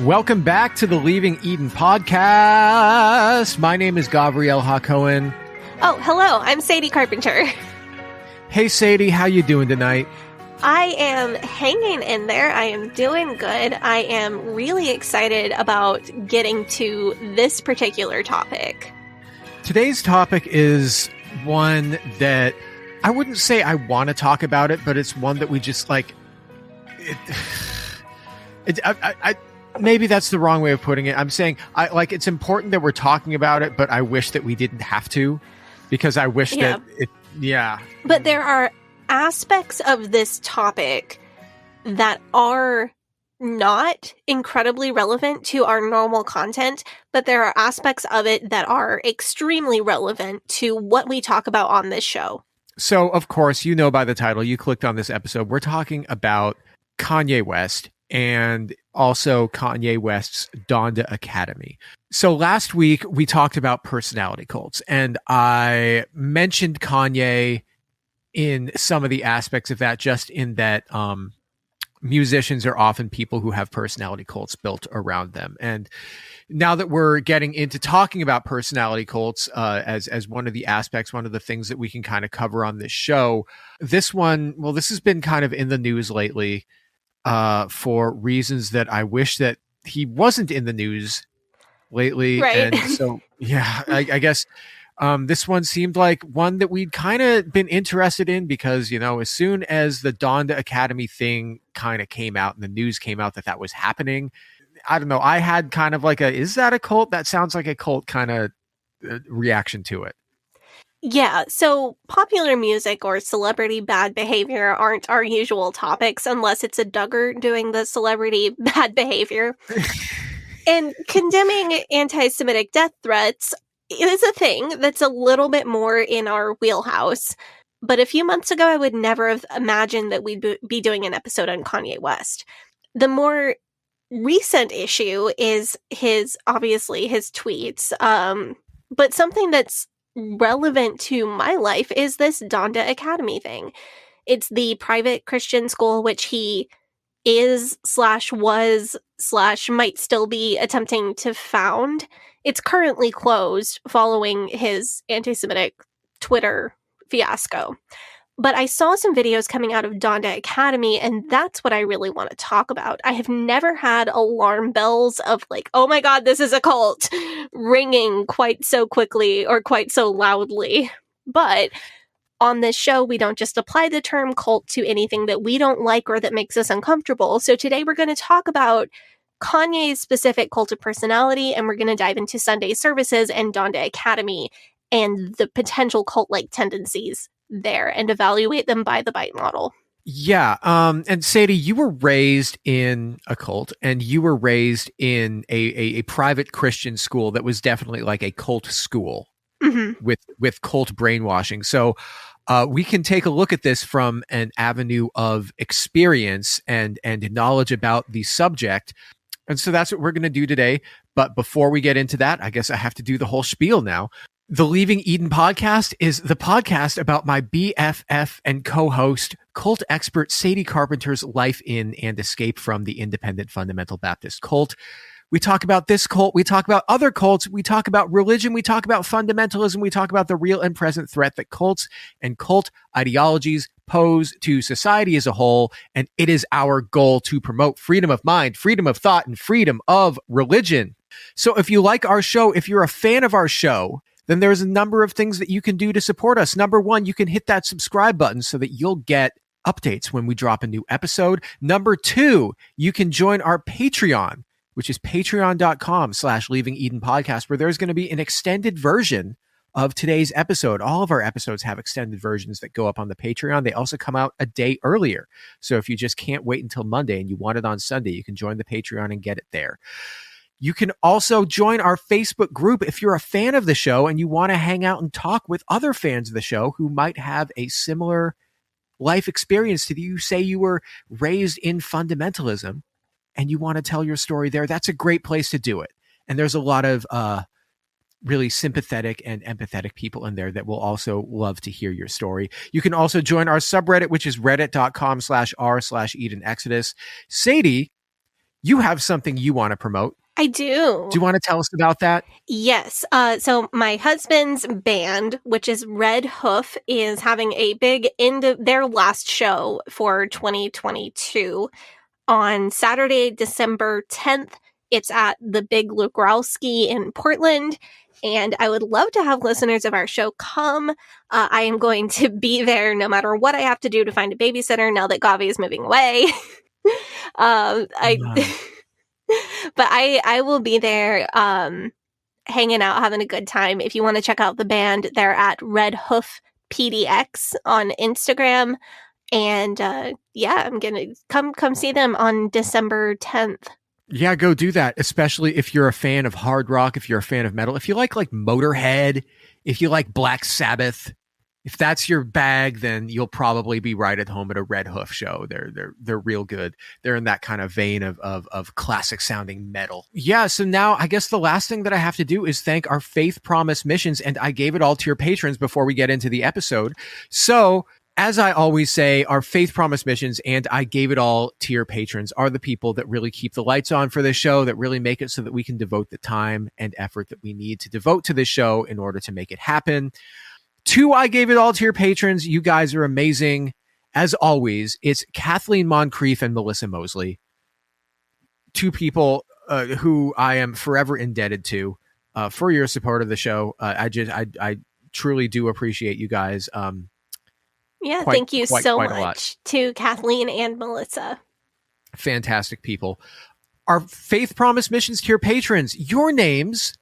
Welcome back to the Leaving Eden podcast. My name is Gabrielle Hacohen. Oh, hello. I'm Sadie Carpenter. Hey, Sadie. How you doing tonight? I am hanging in there. I am doing good. I am really excited about getting to this particular topic. Today's topic is one that I wouldn't say I want to talk about it, but it's one that we just like. Maybe that's the wrong way of putting it. I'm saying it's important that we're talking about it, but I wish that we didn't have to, because I wish that it. Yeah. But there are aspects of this topic that are not incredibly relevant to our normal content, but there are aspects of it that are extremely relevant to what we talk about on this show. So, of course, you know by the title, you clicked on this episode, we're talking about Kanye West and also Kanye West's Donda Academy. So last week we talked about personality cults, and I mentioned Kanye in some of the aspects of that, just in that musicians are often people who have personality cults built around them. And now that we're getting into talking about personality cults as one of the aspects, one of the things that we can kind of cover on this show, this has been kind of in the news lately for reasons that I wish that he wasn't in the news lately. Right. And so, yeah, I guess this one seemed like one that we'd kind of been interested in because, you know, as soon as the Donda Academy thing kind of came out and the news came out that was happening, I don't know, I had kind of like is that a cult? That sounds like a cult kind of reaction to it. Yeah, so popular music or celebrity bad behavior aren't our usual topics unless it's a Duggar doing the celebrity bad behavior. And condemning anti-Semitic death threats is a thing that's a little bit more in our wheelhouse. But a few months ago, I would never have imagined that we'd be doing an episode on Kanye West. The more recent issue is his tweets. But something that's relevant to my life is this Donda Academy thing. It's the private Christian school which he is/was/might still be attempting to found. It's currently closed following his anti-Semitic Twitter fiasco. But I saw some videos coming out of Donda Academy, and that's what I really want to talk about. I have never had alarm bells of like, oh my god, this is a cult, ringing quite so quickly or quite so loudly. But on this show, we don't just apply the term cult to anything that we don't like or that makes us uncomfortable. So today we're going to talk about Kanye's specific cult of personality, and we're going to dive into Sunday services and Donda Academy and the potential cult-like tendencies there and evaluate them by the bite model. Yeah. And Sadie, you were raised in a cult, and you were raised in a private Christian school that was definitely like a cult school with cult brainwashing. So we can take a look at this from an avenue of experience and knowledge about the subject. And so that's what we're going to do today. But before we get into that, I guess I have to do the whole spiel now. The Leaving Eden podcast is the podcast about my BFF and co-host, cult expert Sadie Carpenter's life in and escape from the independent fundamental Baptist cult. We talk about this cult. We talk about other cults. We talk about religion. We talk about fundamentalism. We talk about the real and present threat that cults and cult ideologies pose to society as a whole. And it is our goal to promote freedom of mind, freedom of thought, and freedom of religion. So if you like our show, if you're a fan of our show, then there's a number of things that you can do to support us. Number one, you can hit that subscribe button so that you'll get updates when we drop a new episode. Number two, you can join our Patreon, which is patreon.com/Leaving Eden podcast, where there's going to be an extended version of today's episode. All of our episodes have extended versions that go up on the Patreon. They also come out a day earlier. So if you just can't wait until Monday and you want it on Sunday, you can join the Patreon and get it there. You can also join our Facebook group if you're a fan of the show and you want to hang out and talk with other fans of the show who might have a similar life experience to you. Say you were raised in fundamentalism and you want to tell your story there. That's a great place to do it. And there's a lot of really sympathetic and empathetic people in there that will also love to hear your story. You can also join our subreddit, which is reddit.com/r/Eden Exodus. Sadie, you have something you want to promote. I do. Do you want to tell us about that? Yes. So my husband's band, which is Red Hoof, is having a big end of their last show for 2022 on Saturday, December 10th. It's at the Big Lugrowski in Portland. And I would love to have listeners of our show come. I am going to be there no matter what I have to do to find a babysitter now that Gavi is moving away. But I will be there hanging out, having a good time. If you want to check out the band, they're at Red Hoof PDX on Instagram. And I'm gonna come see them on December 10th. Yeah, go do that, especially if you're a fan of hard rock, if you're a fan of metal, if you like Motorhead, if you like Black Sabbath. If that's your bag, then you'll probably be right at home at a Red Hoof show. They're real good. They're in that kind of vein of classic sounding metal. Yeah. So now I guess the last thing that I have to do is thank our Faith Promise missions, and I gave it all to your patrons before we get into the episode. So as I always say, our Faith Promise missions and I gave it all to your patrons are the people that really keep the lights on for this show, that really make it so that we can devote the time and effort that we need to devote to this show in order to make it happen. Two, I gave it all to your patrons. You guys are amazing. As always, it's Kathleen Moncrief and Melissa Mosley. Two people who I am forever indebted to for your support of the show. I truly do appreciate you guys. Thank you so much to Kathleen and Melissa. Fantastic people. Our Faith Promise missions to your patrons. Your names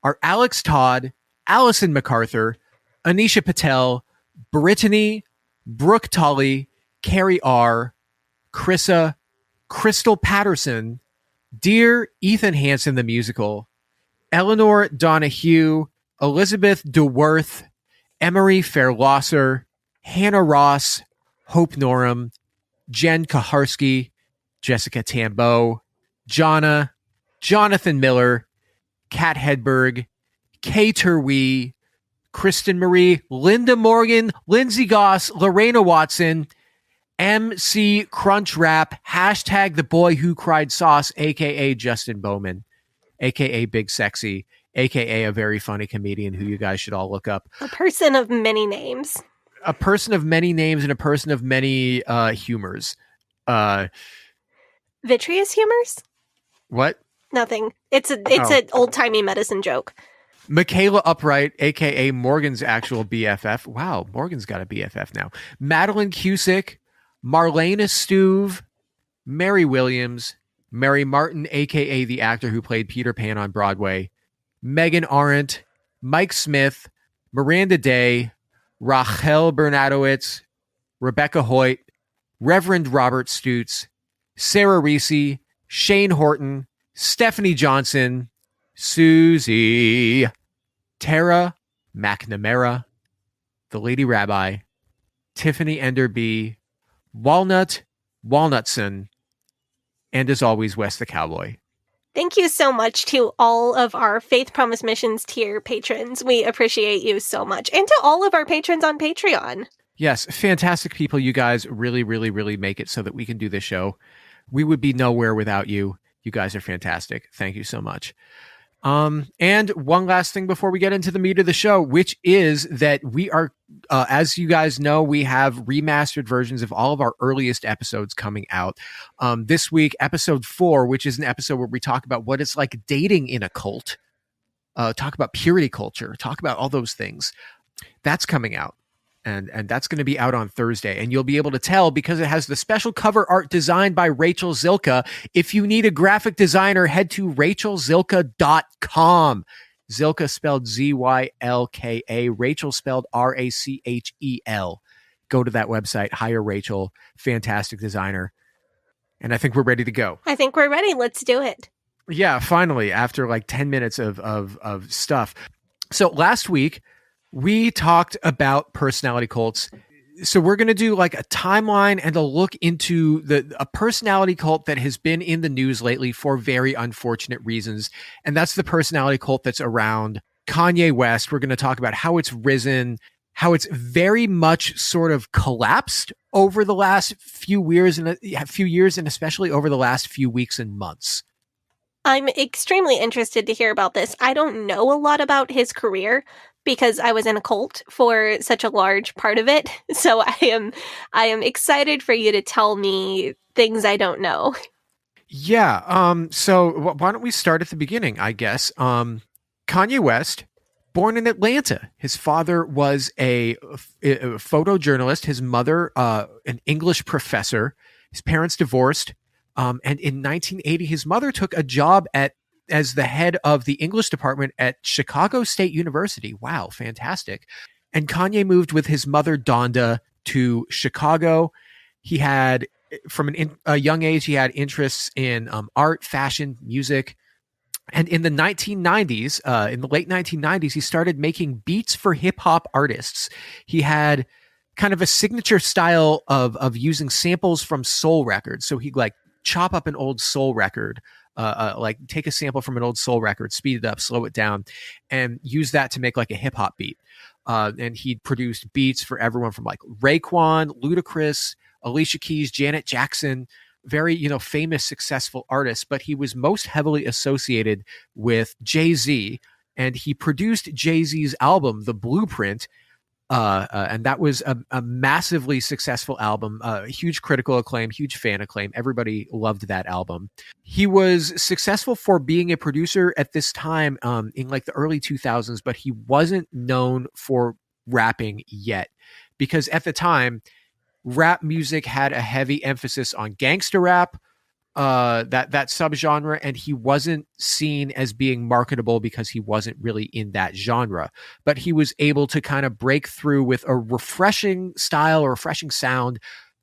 are Alex Todd, Allison MacArthur, Anisha Patel, Brittany, Brooke Tully, Carrie R., Chrissa, Crystal Patterson, Dear Ethan Hansen the Musical, Eleanor Donahue, Elizabeth DeWorth, Emery Fairlosser, Hannah Ross, Hope Norum, Jen Kaharski, Jessica Tambo, Jonna, Jonathan Miller, Kat Hedberg, Kay Turwee, Kristen Marie, Linda Morgan, Lindsay Goss, Lorena Watson, MC Crunchwrap, hashtag the boy who cried sauce, aka Justin Bowman, aka Big Sexy, aka a very funny comedian who you guys should all look up. A person of many names. A person of many names and a person of many humors. Vitreous humors? What? Nothing. It's an old-timey medicine joke. Michaela Upright, a.k.a. Morgan's actual BFF. Wow, Morgan's got a BFF now. Madeline Cusick, Marlena Stuve, Mary Williams, Mary Martin, a.k.a. the actor who played Peter Pan on Broadway, Megan Arendt, Mike Smith, Miranda Day, Rachel Bernadowitz, Rebecca Hoyt, Reverend Robert Stutz, Sarah Reese, Shane Horton, Stephanie Johnson, Susie, Tara McNamara, the Lady Rabbi, Tiffany Enderby, Walnutson, and as always, Wes the Cowboy. Thank you so much to all of our Faith Promise Missions tier patrons. We appreciate you so much. And to all of our patrons on Patreon. Yes, fantastic people. You guys really, really, really make it so that we can do this show. We would be nowhere without you. You guys are fantastic. Thank you so much. And one last thing before we get into the meat of the show, which is that we are, as you guys know, we have remastered versions of all of our earliest episodes coming out. This week, episode 4, which is an episode where we talk about what it's like dating in a cult, talk about purity culture, talk about all those things. That's coming out. And that's going to be out on Thursday. And you'll be able to tell because it has the special cover art designed by Rachel Zilka. If you need a graphic designer, head to rachelzilka.com. Zilka spelled Zylka, Rachel spelled Rachel. Go to that website, hire Rachel, fantastic designer. And I think we're ready to go. I think we're ready. Let's do it. Yeah, finally, after like 10 minutes of stuff. So last week, we talked about personality cults. So we're going to do like a timeline and a look into a personality cult that has been in the news lately for very unfortunate reasons. And that's the personality cult that's around Kanye West. We're going to talk about how it's risen, how it's very much sort of collapsed over the last few years and especially over the last few weeks and months. I'm extremely interested to hear about this. I don't know a lot about his career because I was in a cult for such a large part of it. So I am excited for you to tell me things I don't know. Yeah. So why don't we start at the beginning, I guess. Kanye West, born in Atlanta. His father was a photojournalist. His mother, an English professor. His parents divorced. And in 1980, his mother took a job as the head of the English department at Chicago State University. Wow, fantastic. And Kanye moved with his mother, Donda, to Chicago. He had, from a young age, he had interests in art, fashion, music. And in the 1990s, in the late 1990s, he started making beats for hip hop artists. He had kind of a signature style of using samples from soul records. So he'd like chop up an old soul record, like take a sample from an old soul record, speed it up, slow it down, and use that to make like a hip hop beat. And he'd produced beats for everyone from like Raekwon, Ludacris, Alicia Keys, Janet Jackson, very, famous, successful artists, but he was most heavily associated with Jay-Z, and he produced Jay-Z's album, The Blueprint, and that was a massively successful album, huge critical acclaim, huge fan acclaim. Everybody loved that album. He was successful for being a producer at this time in like the early 2000s, but he wasn't known for rapping yet because at the time, rap music had a heavy emphasis on gangster rap, that subgenre, and he wasn't seen as being marketable because he wasn't really in that genre. But he was able to kind of break through with a refreshing style or refreshing sound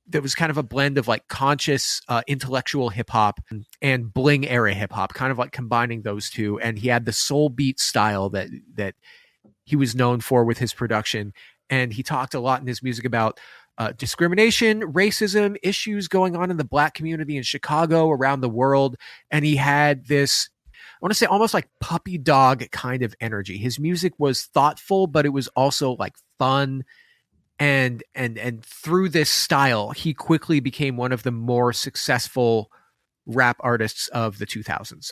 that was kind of a blend of like conscious, intellectual hip hop and bling era hip hop, kind of like combining those two. And he had the soul beat style that he was known for with his production. And he talked a lot in his music about discrimination, racism, issues going on in the Black community in Chicago, around the world. And he had this, I want to say, almost like puppy dog kind of energy. His music was thoughtful, but it was also like fun. And through this style, he quickly became one of the more successful rap artists of the 2000s.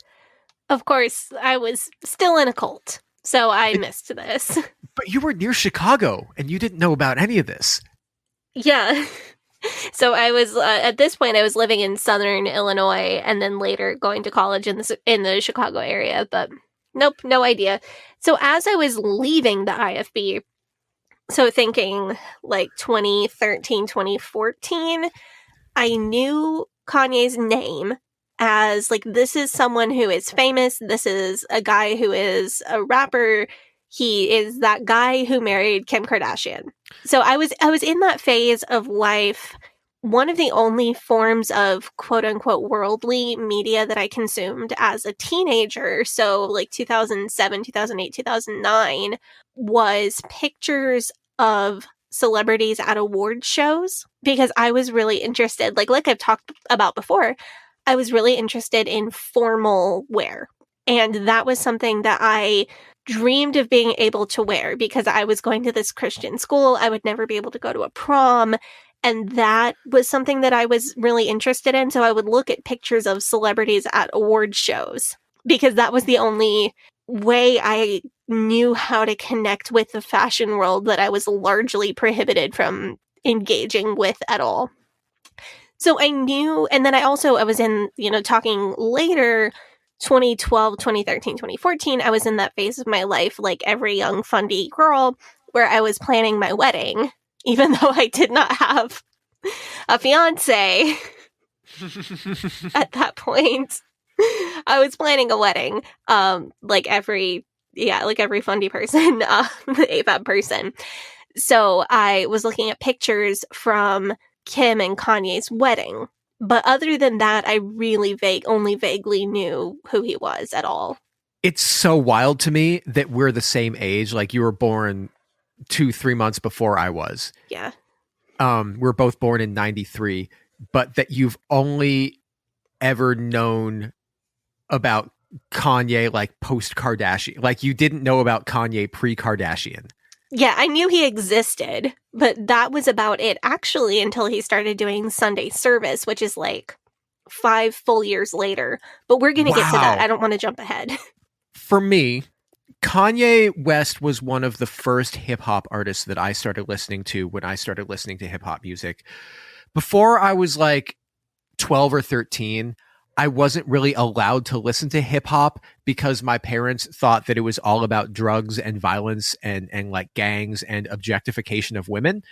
Of course, I was still in a cult, so I missed this. But you were near Chicago and you didn't know about any of this. Yeah. So I was at this point I was living in Southern Illinois and then later going to college in the Chicago area, but nope, no idea. So as I was leaving the IFB, so thinking like 2013, 2014, I knew Kanye's name as like, this is someone who is famous. This is a guy who is a rapper. He is that guy who married Kim Kardashian. So I was in that phase of life. One of the only forms of quote unquote worldly media that I consumed as a teenager, so like 2007, 2008, 2009, was pictures of celebrities at award shows because I was really interested, like I've talked about before, I was really interested in formal wear. And that was something that I dreamed of being able to wear because I was going to this Christian school. I would never be able to go to a prom. And that was something that I was really interested in. So I would look at pictures of celebrities at award shows because that was the only way I knew how to connect with the fashion world that I was largely prohibited from engaging with at all. So I knew, and then I was in, talking later, 2012, 2013, 2014, I was in that phase of my life, like every young fundy girl, where I was planning my wedding, even though I did not have a fiance at that point. I was planning a wedding, like every fundy person, the AFAB person. So I was looking at pictures from Kim and Kanye's wedding. But other than that, I really only vaguely knew who he was at all. It's so wild to me that we're the same age. Like you were born 2-3 months before I was. Yeah. We're both born in 93, but that you've only ever known about Kanye like post Kardashian. Like you didn't know about Kanye pre Kardashian. Yeah, I knew he existed, but that was about it, actually, until he started doing Sunday service, which is like 5 full years later. But we're going to get to that. I don't want to jump ahead. For me, Kanye West was one of the first hip-hop artists that I started listening to when I started listening to hip-hop music. Before I was like 12 or 13, I wasn't really allowed to listen to hip hop because my parents thought that it was all about drugs and violence and like gangs and objectification of women,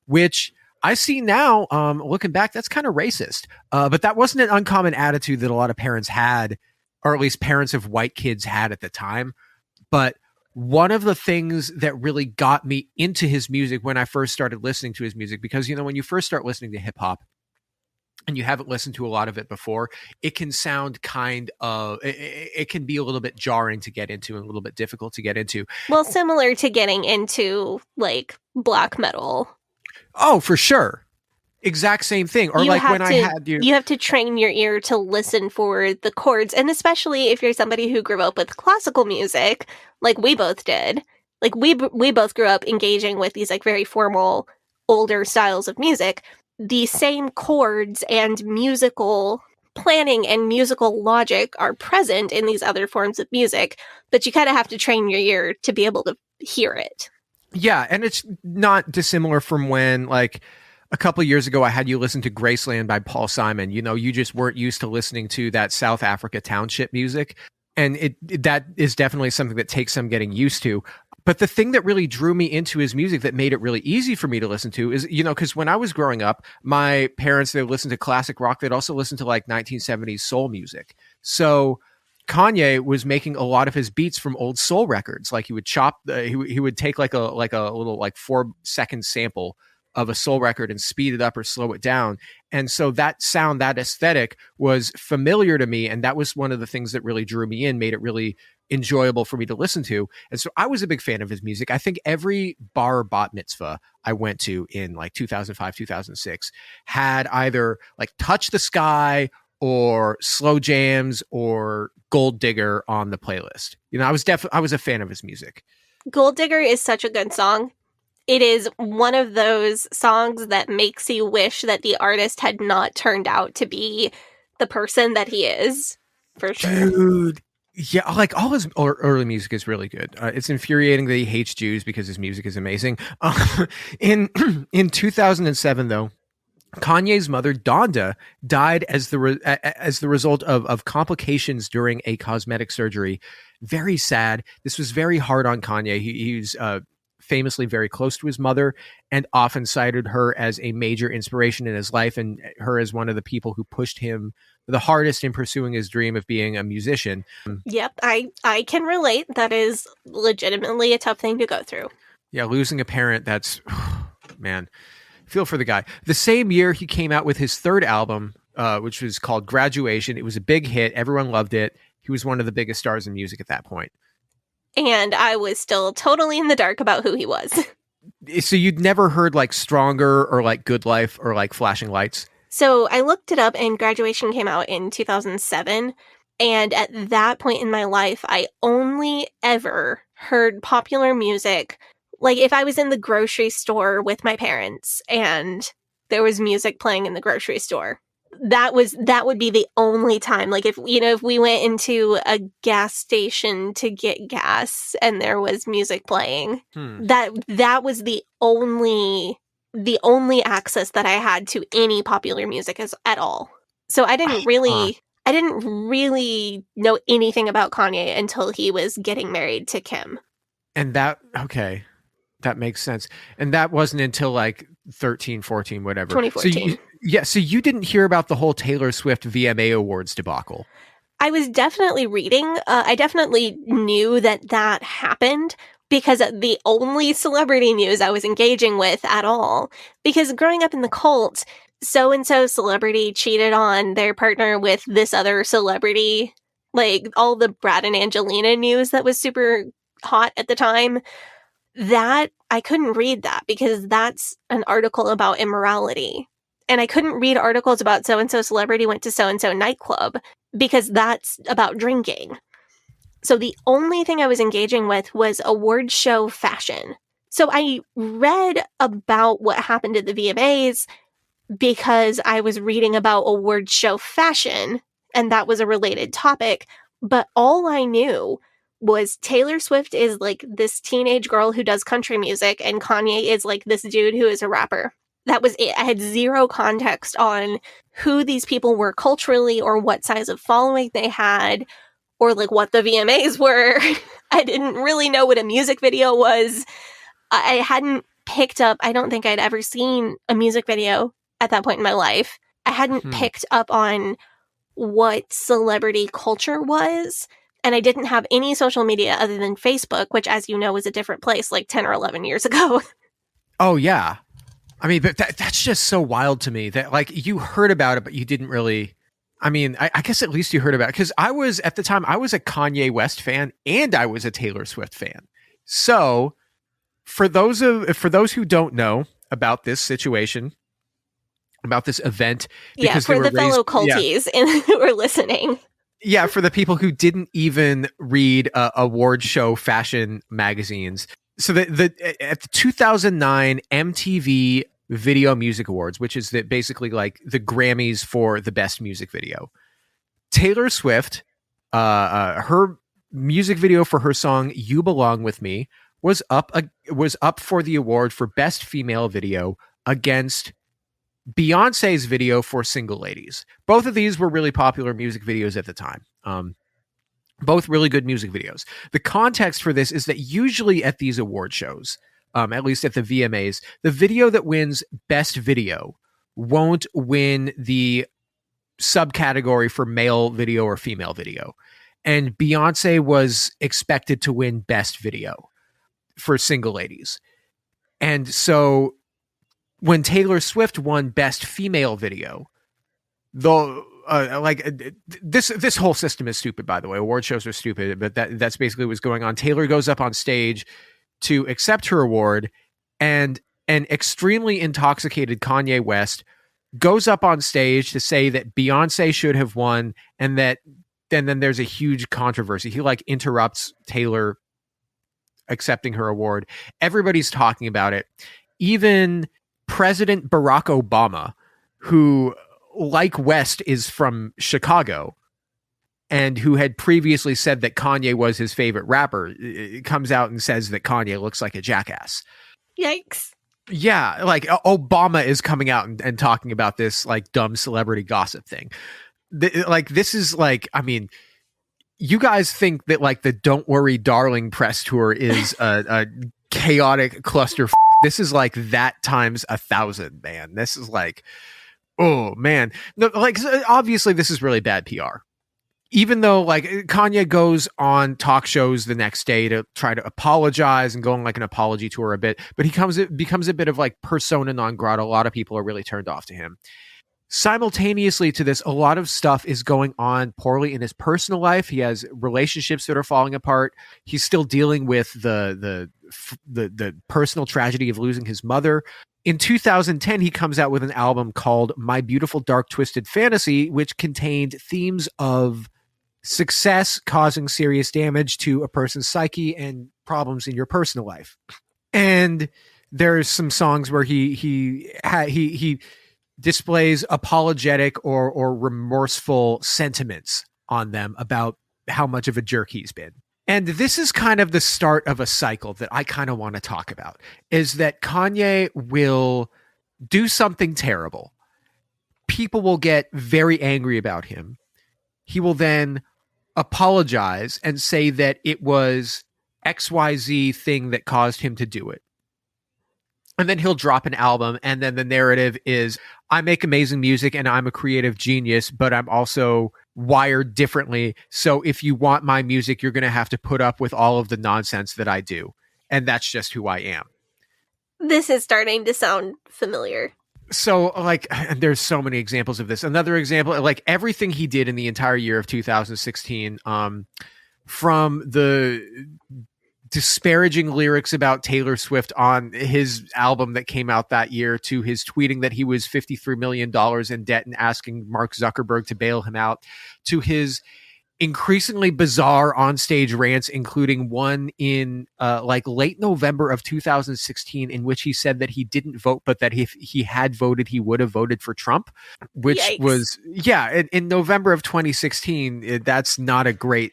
which I see now, looking back, that's kind of racist. But that wasn't an uncommon attitude that a lot of parents had, or at least parents of white kids had at the time. But one of the things that really got me into his music when I first started listening to his music, because, you know, when you first start listening to hip hop, and you haven't listened to a lot of it before, it can sound it can be a little bit jarring to get into and a little bit difficult to get into. Well, similar to getting into like black metal. Oh, for sure. Exact same thing. Or like when I had you have to train your ear to listen for the chords. And especially if you're somebody who grew up with classical music, like we both did. Like we both grew up engaging with these like very formal, older styles of music. The same chords and musical planning and musical logic are present in these other forms of music, but you kind of have to train your ear to be able to hear it. Yeah, and it's not dissimilar from when, like, a couple of years ago, I had you listen to Graceland by Paul Simon. You know, you just weren't used to listening to that South Africa township music, and that is definitely something that takes some getting used to. But the thing that really drew me into his music that made it really easy for me to listen to is, you know, because when I was growing up, my parents, they would listen to classic rock. They'd also listen to like 1970s soul music. So Kanye was making a lot of his beats from old soul records. Like he would he would take like a little like 4-second sample of a soul record and speed it up or slow it down. And so that sound, that aesthetic was familiar to me. And that was one of the things that really drew me in, made it really enjoyable for me to listen to. And so I was a big fan of his music. I think every bar bat mitzvah I went to in like 2005, 2006 had either like Touch the Sky or Slow Jams or Gold Digger on the playlist. You know, I was a fan of his music. Gold Digger is such a good song. It is one of those songs that makes you wish that the artist had not turned out to be the person that he is, for sure. Dude. Yeah, like all his early music is really good. It's infuriating that he hates Jews because his music is amazing. In 2007, though, Kanye's mother, Donda, died as the result of complications during a cosmetic surgery. Very sad. This was very hard on Kanye. He's famously very close to his mother and often cited her as a major inspiration in his life and her as one of the people who pushed him the hardest in pursuing his dream of being a musician. Yep, I can relate. That is legitimately a tough thing to go through. Yeah, losing a parent, that's, man, feel for the guy. The same year, he came out with his third album, which was called Graduation. It was a big hit. Everyone loved it. He was one of the biggest stars in music at that point. And I was still totally in the dark about who he was. So you'd never heard like Stronger or like Good Life or like Flashing Lights? So I looked it up, and Graduation came out in 2007. And at that point in my life, I only ever heard popular music. Like if I was in the grocery store with my parents and there was music playing in the grocery store, that would be the only time. Like if we went into a gas station to get gas and there was music playing, that was the only access that I had to any popular music at all. So I didn't really know anything about Kanye until he was getting married to Kim. And that makes sense. And that wasn't until like 13, 14, whatever. 2014. So you didn't hear about the whole Taylor Swift VMA Awards debacle. I was definitely reading. I definitely knew that happened because the only celebrity news I was engaging with at all. Because growing up in the cult, so-and-so celebrity cheated on their partner with this other celebrity. Like all the Brad and Angelina news that was super hot at the time. That I couldn't read that because that's an article about immorality. And I couldn't read articles about so-and-so celebrity went to so-and-so nightclub because that's about drinking. So the only thing I was engaging with was award show fashion. So I read about what happened at the VMAs because I was reading about award show fashion, and that was a related topic. But all I knew was Taylor Swift is like this teenage girl who does country music, and Kanye is like this dude who is a rapper. That was it. I had zero context on who these people were culturally or what size of following they had or like what the VMAs were. I didn't really know what a music video was. I hadn't picked up, I don't think I'd ever seen a music video at that point in my life. I hadn't picked up on what celebrity culture was. And I didn't have any social media other than Facebook, which, as you know, was a different place like 10 or 11 years ago. Oh, yeah. I mean, but that's just so wild to me that like you heard about it, but you didn't really. I mean, I guess at least you heard about it because I was at the time I was a Kanye West fan and I was a Taylor Swift fan. So for those who don't know about this situation, about this event, because for the fellow culties who are listening. Yeah, for the people who didn't even read award show fashion magazines. So at the 2009 MTV Video Music Awards, which is basically like the Grammys for the best music video, Taylor Swift, her music video for her song "You Belong with Me" was up for the award for best female video against Beyonce's video for "Single Ladies." Both of these were really popular music videos at the time. Both really good music videos. The context for this is that usually at these award shows, at least at the VMAs, the video that wins best video won't win the subcategory for male video or female video. And Beyonce was expected to win best video for "Single Ladies." And so when Taylor Swift won best female video, though, this whole system is stupid, by the way. Award shows are stupid, but that's basically what's going on. Taylor goes up on stage to accept her award, and an extremely intoxicated Kanye West goes up on stage to say that Beyonce should have won, and then there's a huge controversy. He like interrupts Taylor accepting her award. Everybody's talking about it. Even President Barack Obama, who, like West, is from Chicago and who had previously said that Kanye was his favorite rapper, comes out and says that Kanye looks like a jackass. Yikes. Yeah, like Obama is coming out and talking about this like dumb celebrity gossip thing. This is like, I mean, you guys think that like the "Don't Worry Darling" press tour is a chaotic cluster. This is like that times 1,000, man. This is like, oh man. No, like obviously this is really bad PR. Even though like Kanye goes on talk shows the next day to try to apologize and go on like an apology tour a bit, but becomes a bit of like persona non grata. A lot of people are really turned off to him. Simultaneously to this, a lot of stuff is going on poorly in his personal life. He has relationships that are falling apart. He's still dealing with the personal tragedy of losing his mother. In 2010, he comes out with an album called My Beautiful Dark Twisted Fantasy, which contained themes of success causing serious damage to a person's psyche and problems in your personal life. And there's some songs where he displays apologetic or remorseful sentiments on them about how much of a jerk he's been. And this is kind of the start of a cycle that I kind of want to talk about, is that Kanye will do something terrible. People will get very angry about him. He will then apologize and say that it was XYZ thing that caused him to do it. And then he'll drop an album, and then the narrative is, I make amazing music and I'm a creative genius, but I'm also wired differently. So if you want my music, you're going to have to put up with all of the nonsense that I do. And that's just who I am. This is starting to sound familiar. So like, there's so many examples of this. Another example, like everything he did in the entire year of 2016, from the disparaging lyrics about Taylor Swift on his album that came out that year, to his tweeting that he was $53 million in debt and asking Mark Zuckerberg to bail him out, to his increasingly bizarre onstage rants, including one in like late November of 2016, in which he said that he didn't vote, but that if he had voted, he would have voted for Trump, which Yikes. was, yeah, in November of 2016, that's not a great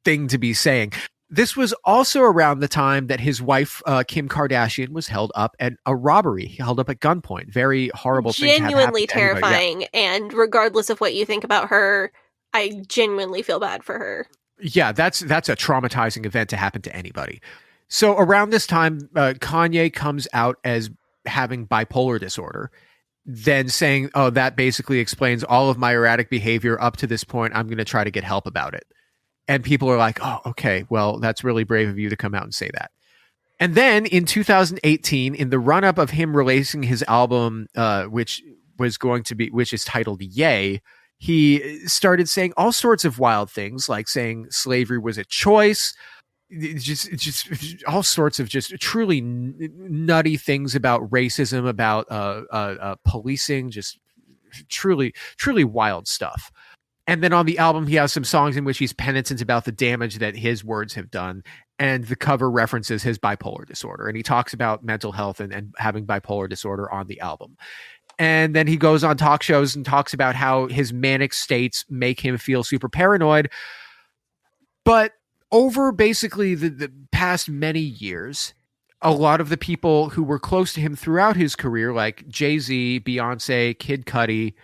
thing to be saying. This was also around the time that his wife, Kim Kardashian, was held up at a robbery, held up at gunpoint. Very horrible thing. Genuinely terrifying. Yeah. And regardless of what you think about her, I genuinely feel bad for her. Yeah, that's a traumatizing event to happen to anybody. So around this time, Kanye comes out as having bipolar disorder, then saying, oh, that basically explains all of my erratic behavior up to this point. I'm going to try to get help about it. And people are like, oh, okay, well, that's really brave of you to come out and say that. And then in 2018, in the run-up of him releasing his album, which is titled Yay, he started saying all sorts of wild things, like saying slavery was a choice, just all sorts of just truly nutty things about racism, about policing, just truly wild stuff. And then on the album, he has some songs in which he's penitent about the damage that his words have done. And the cover references his bipolar disorder. And he talks about mental health and having bipolar disorder on the album. And then he goes on talk shows and talks about how his manic states make him feel super paranoid. But over basically the past many years, a lot of the people who were close to him throughout his career, like Jay-Z, Beyonce, Kid Cudi,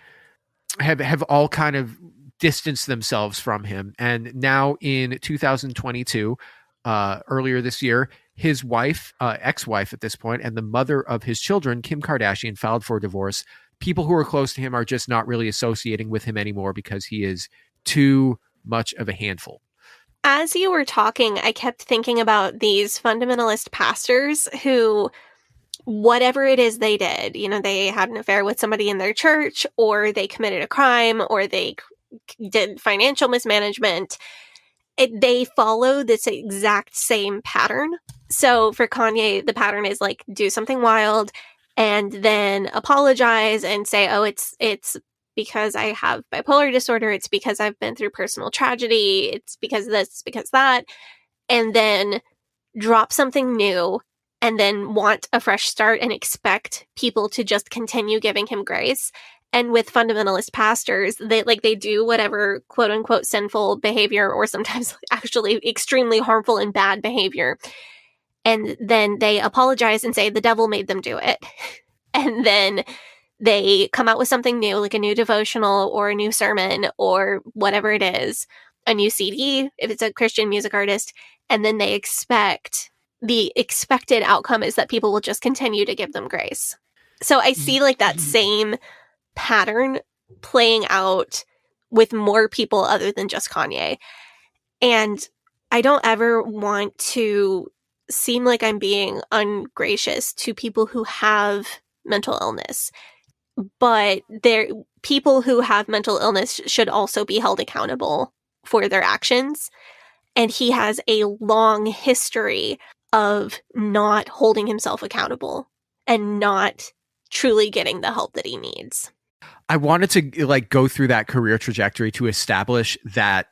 have all kind of distanced themselves from him. And now in 2022, earlier this year, his wife, ex-wife at this point, and the mother of his children, Kim Kardashian, filed for divorce. People who are close to him are just not really associating with him anymore because he is too much of a handful. As you were talking, I kept thinking about these fundamentalist pastors who, whatever it is they did, they had an affair with somebody in their church, or they committed a crime, or they did financial mismanagement, they follow this exact same pattern. So for Kanye, the pattern is like, do something wild and then apologize and say, oh, it's because I have bipolar disorder. It's because I've been through personal tragedy. It's because this, because that. And then drop something new and then want a fresh start and expect people to just continue giving him grace. And with fundamentalist pastors, they do whatever quote unquote sinful behavior, or sometimes actually extremely harmful and bad behavior. And then they apologize and say the devil made them do it. And then they come out with something new, like a new devotional or a new sermon or whatever it is, a new CD, if it's a Christian music artist. And then the expected outcome is that people will just continue to give them grace. So I see like that same pattern playing out with more people other than just Kanye. And I don't ever want to seem like I'm being ungracious to people who have mental illness. But people who have mental illness should also be held accountable for their actions. And he has a long history of not holding himself accountable and not truly getting the help that he needs. I wanted to go through that career trajectory to establish that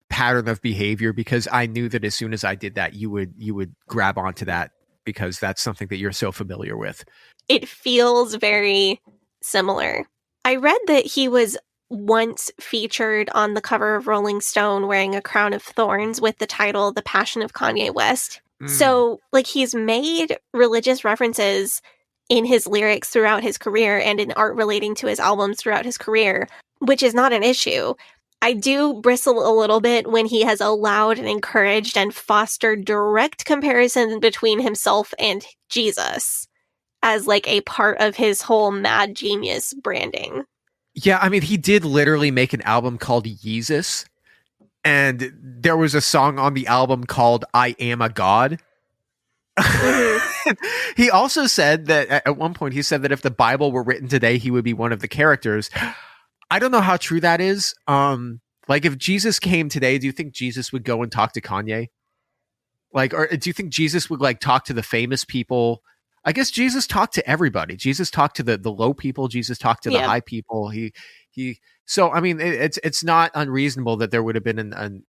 pattern of behavior, because I knew that as soon as I did that, you would grab onto that, because that's something that you're so familiar with. It feels very similar. I read that he was once featured on the cover of Rolling Stone wearing a crown of thorns with the title The Passion of Kanye West. So he's made religious references in his lyrics throughout his career and in art relating to his albums throughout his career, which is not an issue. I do bristle a little bit when he has allowed and encouraged and fostered direct comparisons between himself and Jesus as a part of his whole mad genius branding. Yeah, I mean, he did literally make an album called Yeezus, and there was a song on the album called I Am a God. He also said that at one point, he said that if the Bible were written today, he would be one of the characters. I don't know how true that is. If Jesus came today, do you think Jesus would go and talk to Kanye? Or do you think Jesus would talk to the famous people? I guess Jesus talked to everybody. Jesus talked to the low people. Jesus talked to the high people. He So I mean, it's not unreasonable that there would have been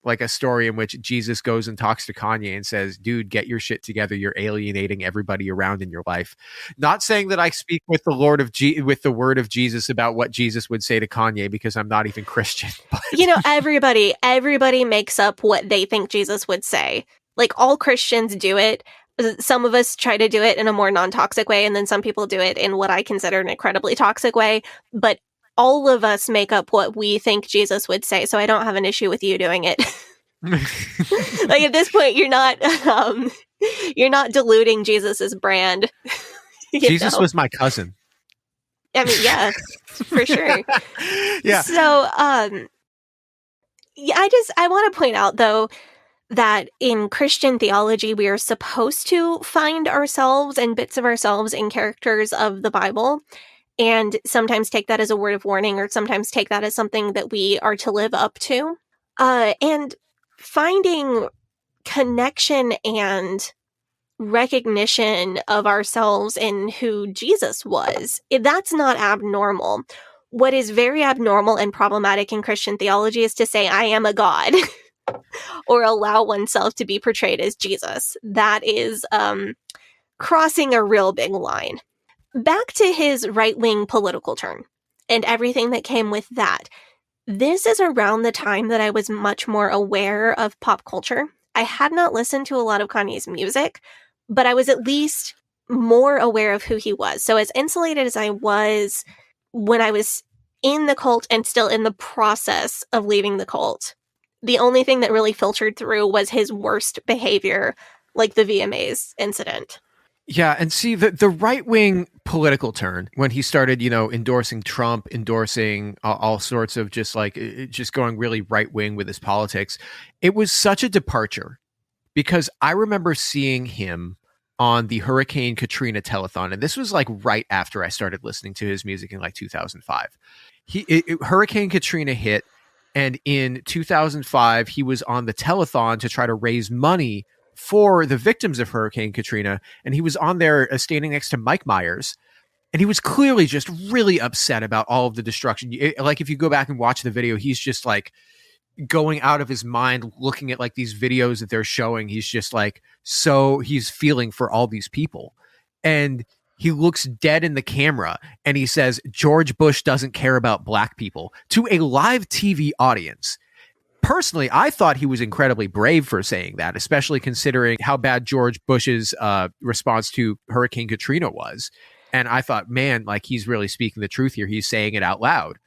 like a story in which Jesus goes and talks to Kanye and says, dude, get your shit together. You're alienating everybody around in your life. Not saying that I speak with the with the word of Jesus about what Jesus would say to Kanye, because I'm not even Christian. But everybody makes up what they think Jesus would say. Like, all Christians do it. Some of us try to do it in a more non-toxic way, and then some people do it in what I consider an incredibly toxic way. But all of us make up what we think Jesus would say, so I don't have an issue with you doing it. Like, at this point, you're not diluting Jesus's brand. Jesus was my cousin. I mean, yeah, for sure. Yeah. So, yeah, I want to point out, though, that in Christian theology, we are supposed to find ourselves and bits of ourselves in characters of the Bible, and sometimes take that as a word of warning, or sometimes take that as something that we are to live up to. And finding connection and recognition of ourselves in who Jesus was, that's not abnormal. What is very abnormal and problematic in Christian theology is to say, I am a god. Or allow oneself to be portrayed as Jesus. That is crossing a real big line. Back to his right-wing political turn and everything that came with that. This is around the time that I was much more aware of pop culture. I had not listened to a lot of Kanye's music, but I was at least more aware of who he was. So as insulated as I was when I was in the cult and still in the process of leaving the cult, the only thing that really filtered through was his worst behavior, like the VMAs incident. Yeah, and see, the right-wing political turn, when he started, endorsing Trump, endorsing all sorts of just going really right-wing with his politics, it was such a departure, because I remember seeing him on the Hurricane Katrina telethon, and this was like right after I started listening to his music in like 2005. Hurricane Katrina hit, and in 2005, he was on the telethon to try to raise money for the victims of Hurricane Katrina. And he was on there standing next to Mike Myers. And he was clearly just really upset about all of the destruction. Like, if you go back and watch the video, he's just like going out of his mind, looking at like these videos that they're showing. He's just like, so he's feeling for all these people. And he looks dead in the camera and he says, George Bush doesn't care about black people, to a live TV audience. Personally, I thought he was incredibly brave for saying that, especially considering how bad George Bush's response to Hurricane Katrina was. And I thought, man, like, he's really speaking the truth here. He's saying it out loud.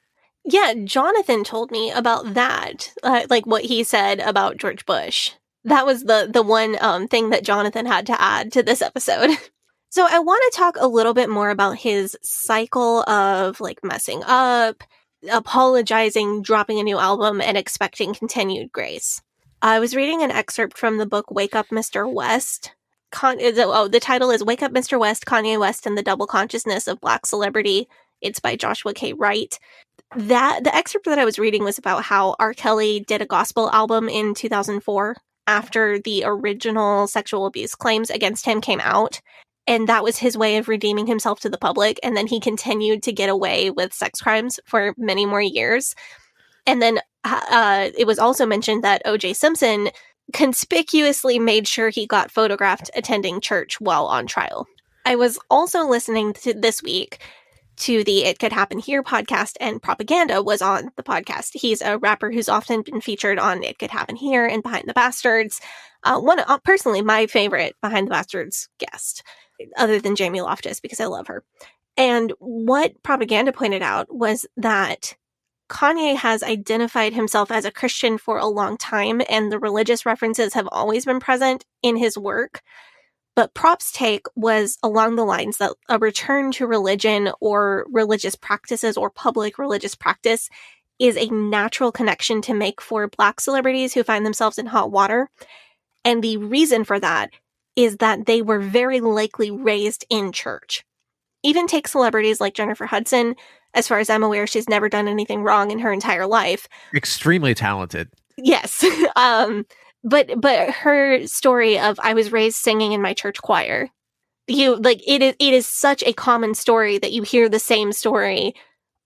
Yeah, Jonathan told me about that, like what he said about George Bush. That was the one thing that Jonathan had to add to this episode. So I want to talk a little bit more about his cycle of like messing up, apologizing, dropping a new album, and expecting continued grace. I was reading an excerpt from the book Wake Up, Mr. West. The title is Wake Up, Mr. West, Kanye West and the Double Consciousness of Black Celebrity. It's by Joshua K. Wright. The excerpt that I was reading was about how R. Kelly did a gospel album in 2004 after the original sexual abuse claims against him came out. And that was his way of redeeming himself to the public. And then he continued to get away with sex crimes for many more years. And then it was also mentioned that O.J. Simpson conspicuously made sure he got photographed attending church while on trial. I was also listening to this week to the It Could Happen Here podcast, and Propaganda was on the podcast. He's a rapper who's often been featured on It Could Happen Here and Behind the Bastards. Personally, my favorite Behind the Bastards guest, other than Jamie Loftus, because I love her. And what Propaganda pointed out was that Kanye has identified himself as a Christian for a long time, and the religious references have always been present in his work. But Prop's take was along the lines that a return to religion or religious practices or public religious practice is a natural connection to make for Black celebrities who find themselves in hot water. And the reason for that is that they were very likely raised in church. Even take celebrities like Jennifer Hudson. As far as I'm aware, she's never done anything wrong in her entire life. Extremely talented. Yes. But her story of I was raised singing in my church choir, it is such a common story that you hear the same story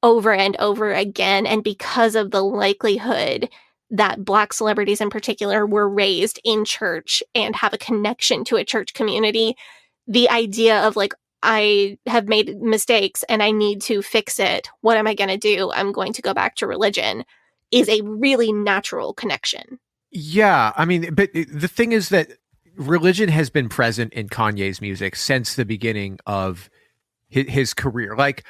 over and over again. And because of the likelihood that Black celebrities in particular were raised in church and have a connection to a church community, the idea of like, I have made mistakes and I need to fix it. What am I going to do? I'm going to go back to religion is a really natural connection. Yeah. I mean, but the thing is that religion has been present in Kanye's music since the beginning of his career. Like,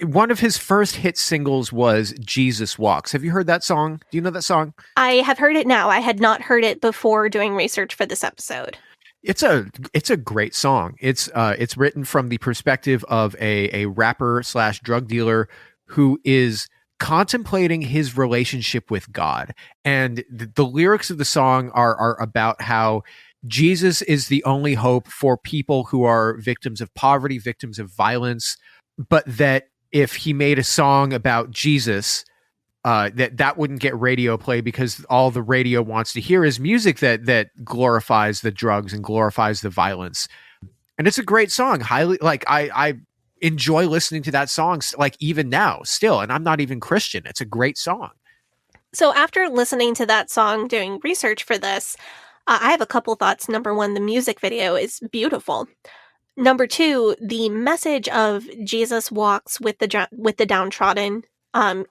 one of his first hit singles was Jesus Walks. Have you heard that song? Do you know that song? I have heard it now. I had not heard it before doing research for this episode. It's a great song. It's written from the perspective of a rapper / drug dealer who is contemplating his relationship with God. And the lyrics of the song are about how Jesus is the only hope for people who are victims of poverty, victims of violence, but that if he made a song about Jesus, that wouldn't get radio play because all the radio wants to hear is music that glorifies the drugs and glorifies the violence. And it's a great song. Highly, like, I enjoy listening to that song, like, even now still, and I'm not even Christian. It's a great song. So after listening to that song, doing research for this, I have a couple thoughts. Number one, the music video is beautiful. Number two, the message of Jesus walks with the downtrodden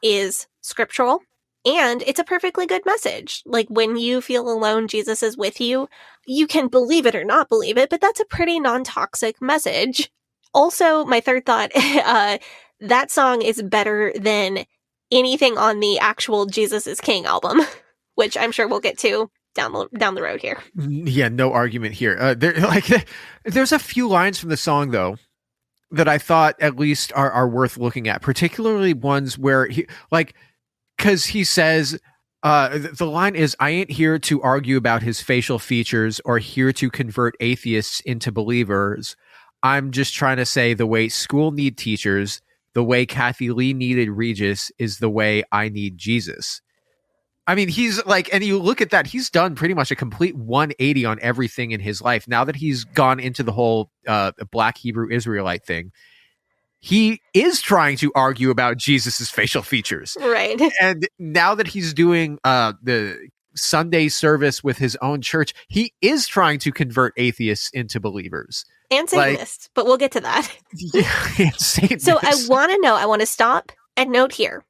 is scriptural, and it's a perfectly good message. Like, when you feel alone, Jesus is with you. You can believe it or not believe it, but that's a pretty non-toxic message. Also, my third thought, that song is better than anything on the actual Jesus is King album, which I'm sure we'll get to down the road here. Yeah, no argument here. There's a few lines from the song, though, that I thought at least are worth looking at, particularly ones where because he says, the line is, "I ain't here to argue about his facial features or here to convert atheists into believers. I'm just trying to say the way school need teachers, the way Kathy Lee needed Regis is the way I need Jesus." I mean, he's like, and you look at that, he's done pretty much a complete 180 on everything in his life. Now that he's gone into the whole Black Hebrew Israelite thing, he is trying to argue about Jesus's facial features. Right. And now that he's doing the Sunday service with his own church, he is trying to convert atheists into believers. And Satanists, but we'll get to that. Yeah, Satanists. So I want to stop and note here.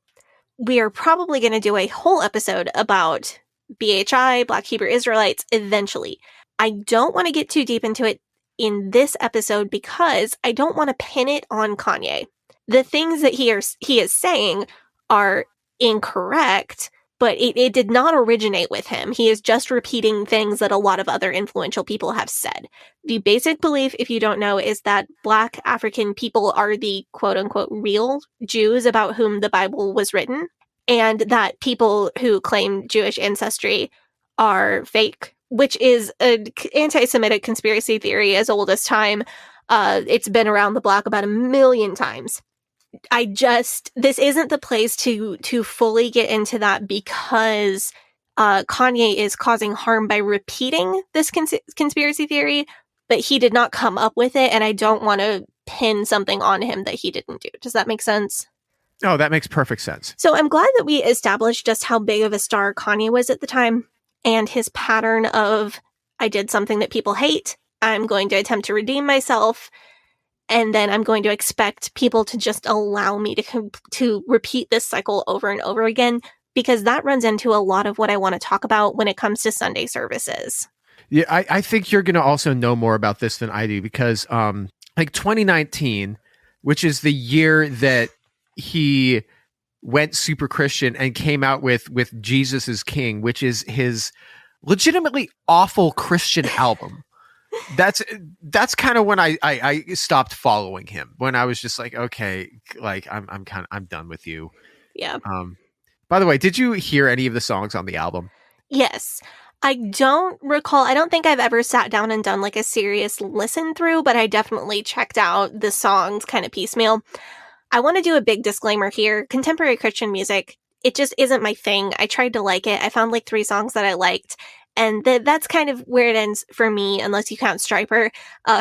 We are probably going to do a whole episode about BHI, Black Hebrew Israelites, eventually. I don't want to get too deep into it in this episode because I don't want to pin it on Kanye. The things that he is saying are incorrect, but it did not originate with him. He is just repeating things that a lot of other influential people have said. The basic belief, if you don't know, is that Black African people are the quote-unquote real Jews about whom the Bible was written, and that people who claim Jewish ancestry are fake, which is an anti-Semitic conspiracy theory as old as time. It's been around the block about 1 million times. This isn't the place to fully get into that because Kanye is causing harm by repeating this conspiracy theory, but he did not come up with it, and I don't want to pin something on him that he didn't do. Does that make sense? Oh, that makes perfect sense. So I'm glad that we established just how big of a star Kanye was at the time, and his pattern of, I did something that people hate, I'm going to attempt to redeem myself, and then I'm going to expect people to just allow me to repeat this cycle over and over again, because that runs into a lot of what I want to talk about when it comes to Sunday services. Yeah, I think you're going to also know more about this than I do, because 2019, which is the year that he went super Christian and came out with Jesus is King, which is his legitimately awful Christian album. That's kind of when I stopped following him, when I was just like, okay, like I'm done with you. Yeah. By the way, did you hear any of the songs on the album? Yes. I don't recall. I don't think I've ever sat down and done like a serious listen through, but I definitely checked out the songs kind of piecemeal. I want to do a big disclaimer here. Contemporary Christian music, it just isn't my thing. I tried to like it. I found like 3 songs that I liked. And that's kind of where it ends for me, unless you count Stryper,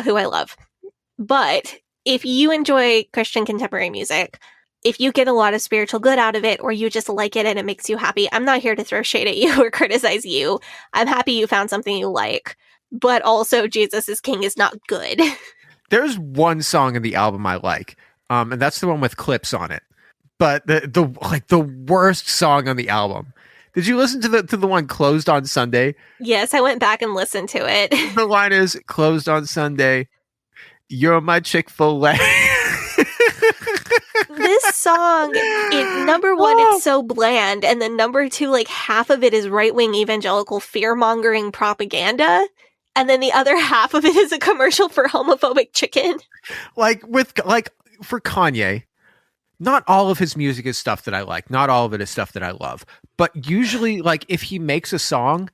who I love. But if you enjoy Christian contemporary music, if you get a lot of spiritual good out of it, or you just like it and it makes you happy, I'm not here to throw shade at you or criticize you. I'm happy you found something you like. But also, Jesus is King is not good. There's one song in the album I like, and that's the one with clips on it. But the worst song on the album. Did you listen to the one Closed on Sunday? Yes, I went back and listened to it. The line is Closed on Sunday. You're my Chick-fil-A. This song, number one, it's so bland, and then number two, like half of it is right-wing evangelical fear-mongering propaganda, and then the other half of it is a commercial for homophobic chicken. For Kanye, not all of his music is stuff that I like. Not all of it is stuff that I love. But usually, like, if he makes a song,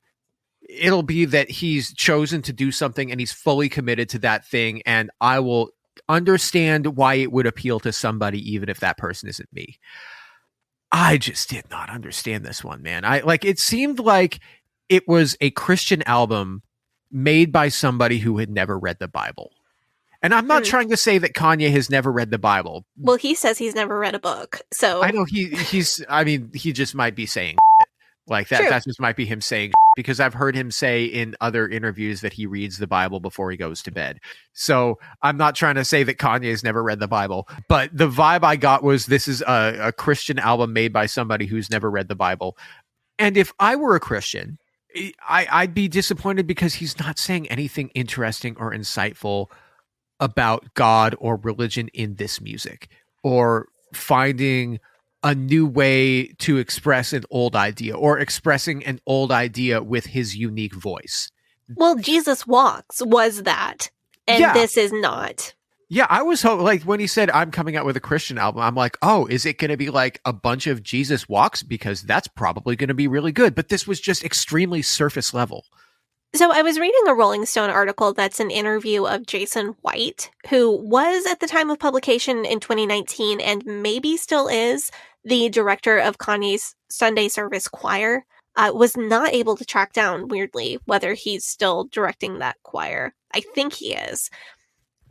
it'll be that he's chosen to do something and he's fully committed to that thing, and I will understand why it would appeal to somebody even if that person isn't me. I just did not understand this one, man. It seemed like it was a Christian album made by somebody who had never read the Bible. And I'm not trying to say that Kanye has never read the Bible. Well, he says he's never read a book, so I know he just might be saying like that. True. That just might be him saying, because I've heard him say in other interviews that he reads the Bible before he goes to bed. So I'm not trying to say that Kanye's never read the Bible, but the vibe I got was this is a Christian album made by somebody who's never read the Bible. And if I were a Christian, I'd be disappointed because he's not saying anything interesting or insightful about God or religion in this music, or finding a new way to express an old idea, or expressing an old idea with his unique voice. Well, Jesus Walks was that, and this is not. Yeah, I was like, when he said, I'm coming out with a Christian album, I'm like, oh, is it going to be like a bunch of Jesus Walks? Because that's probably going to be really good. But this was just extremely surface level. So I was reading a Rolling Stone article that's an interview of Jason White, who was at the time of publication in 2019 and maybe still is the director of Kanye's Sunday Service Choir. Was not able to track down, weirdly, whether he's still directing that choir. I think he is.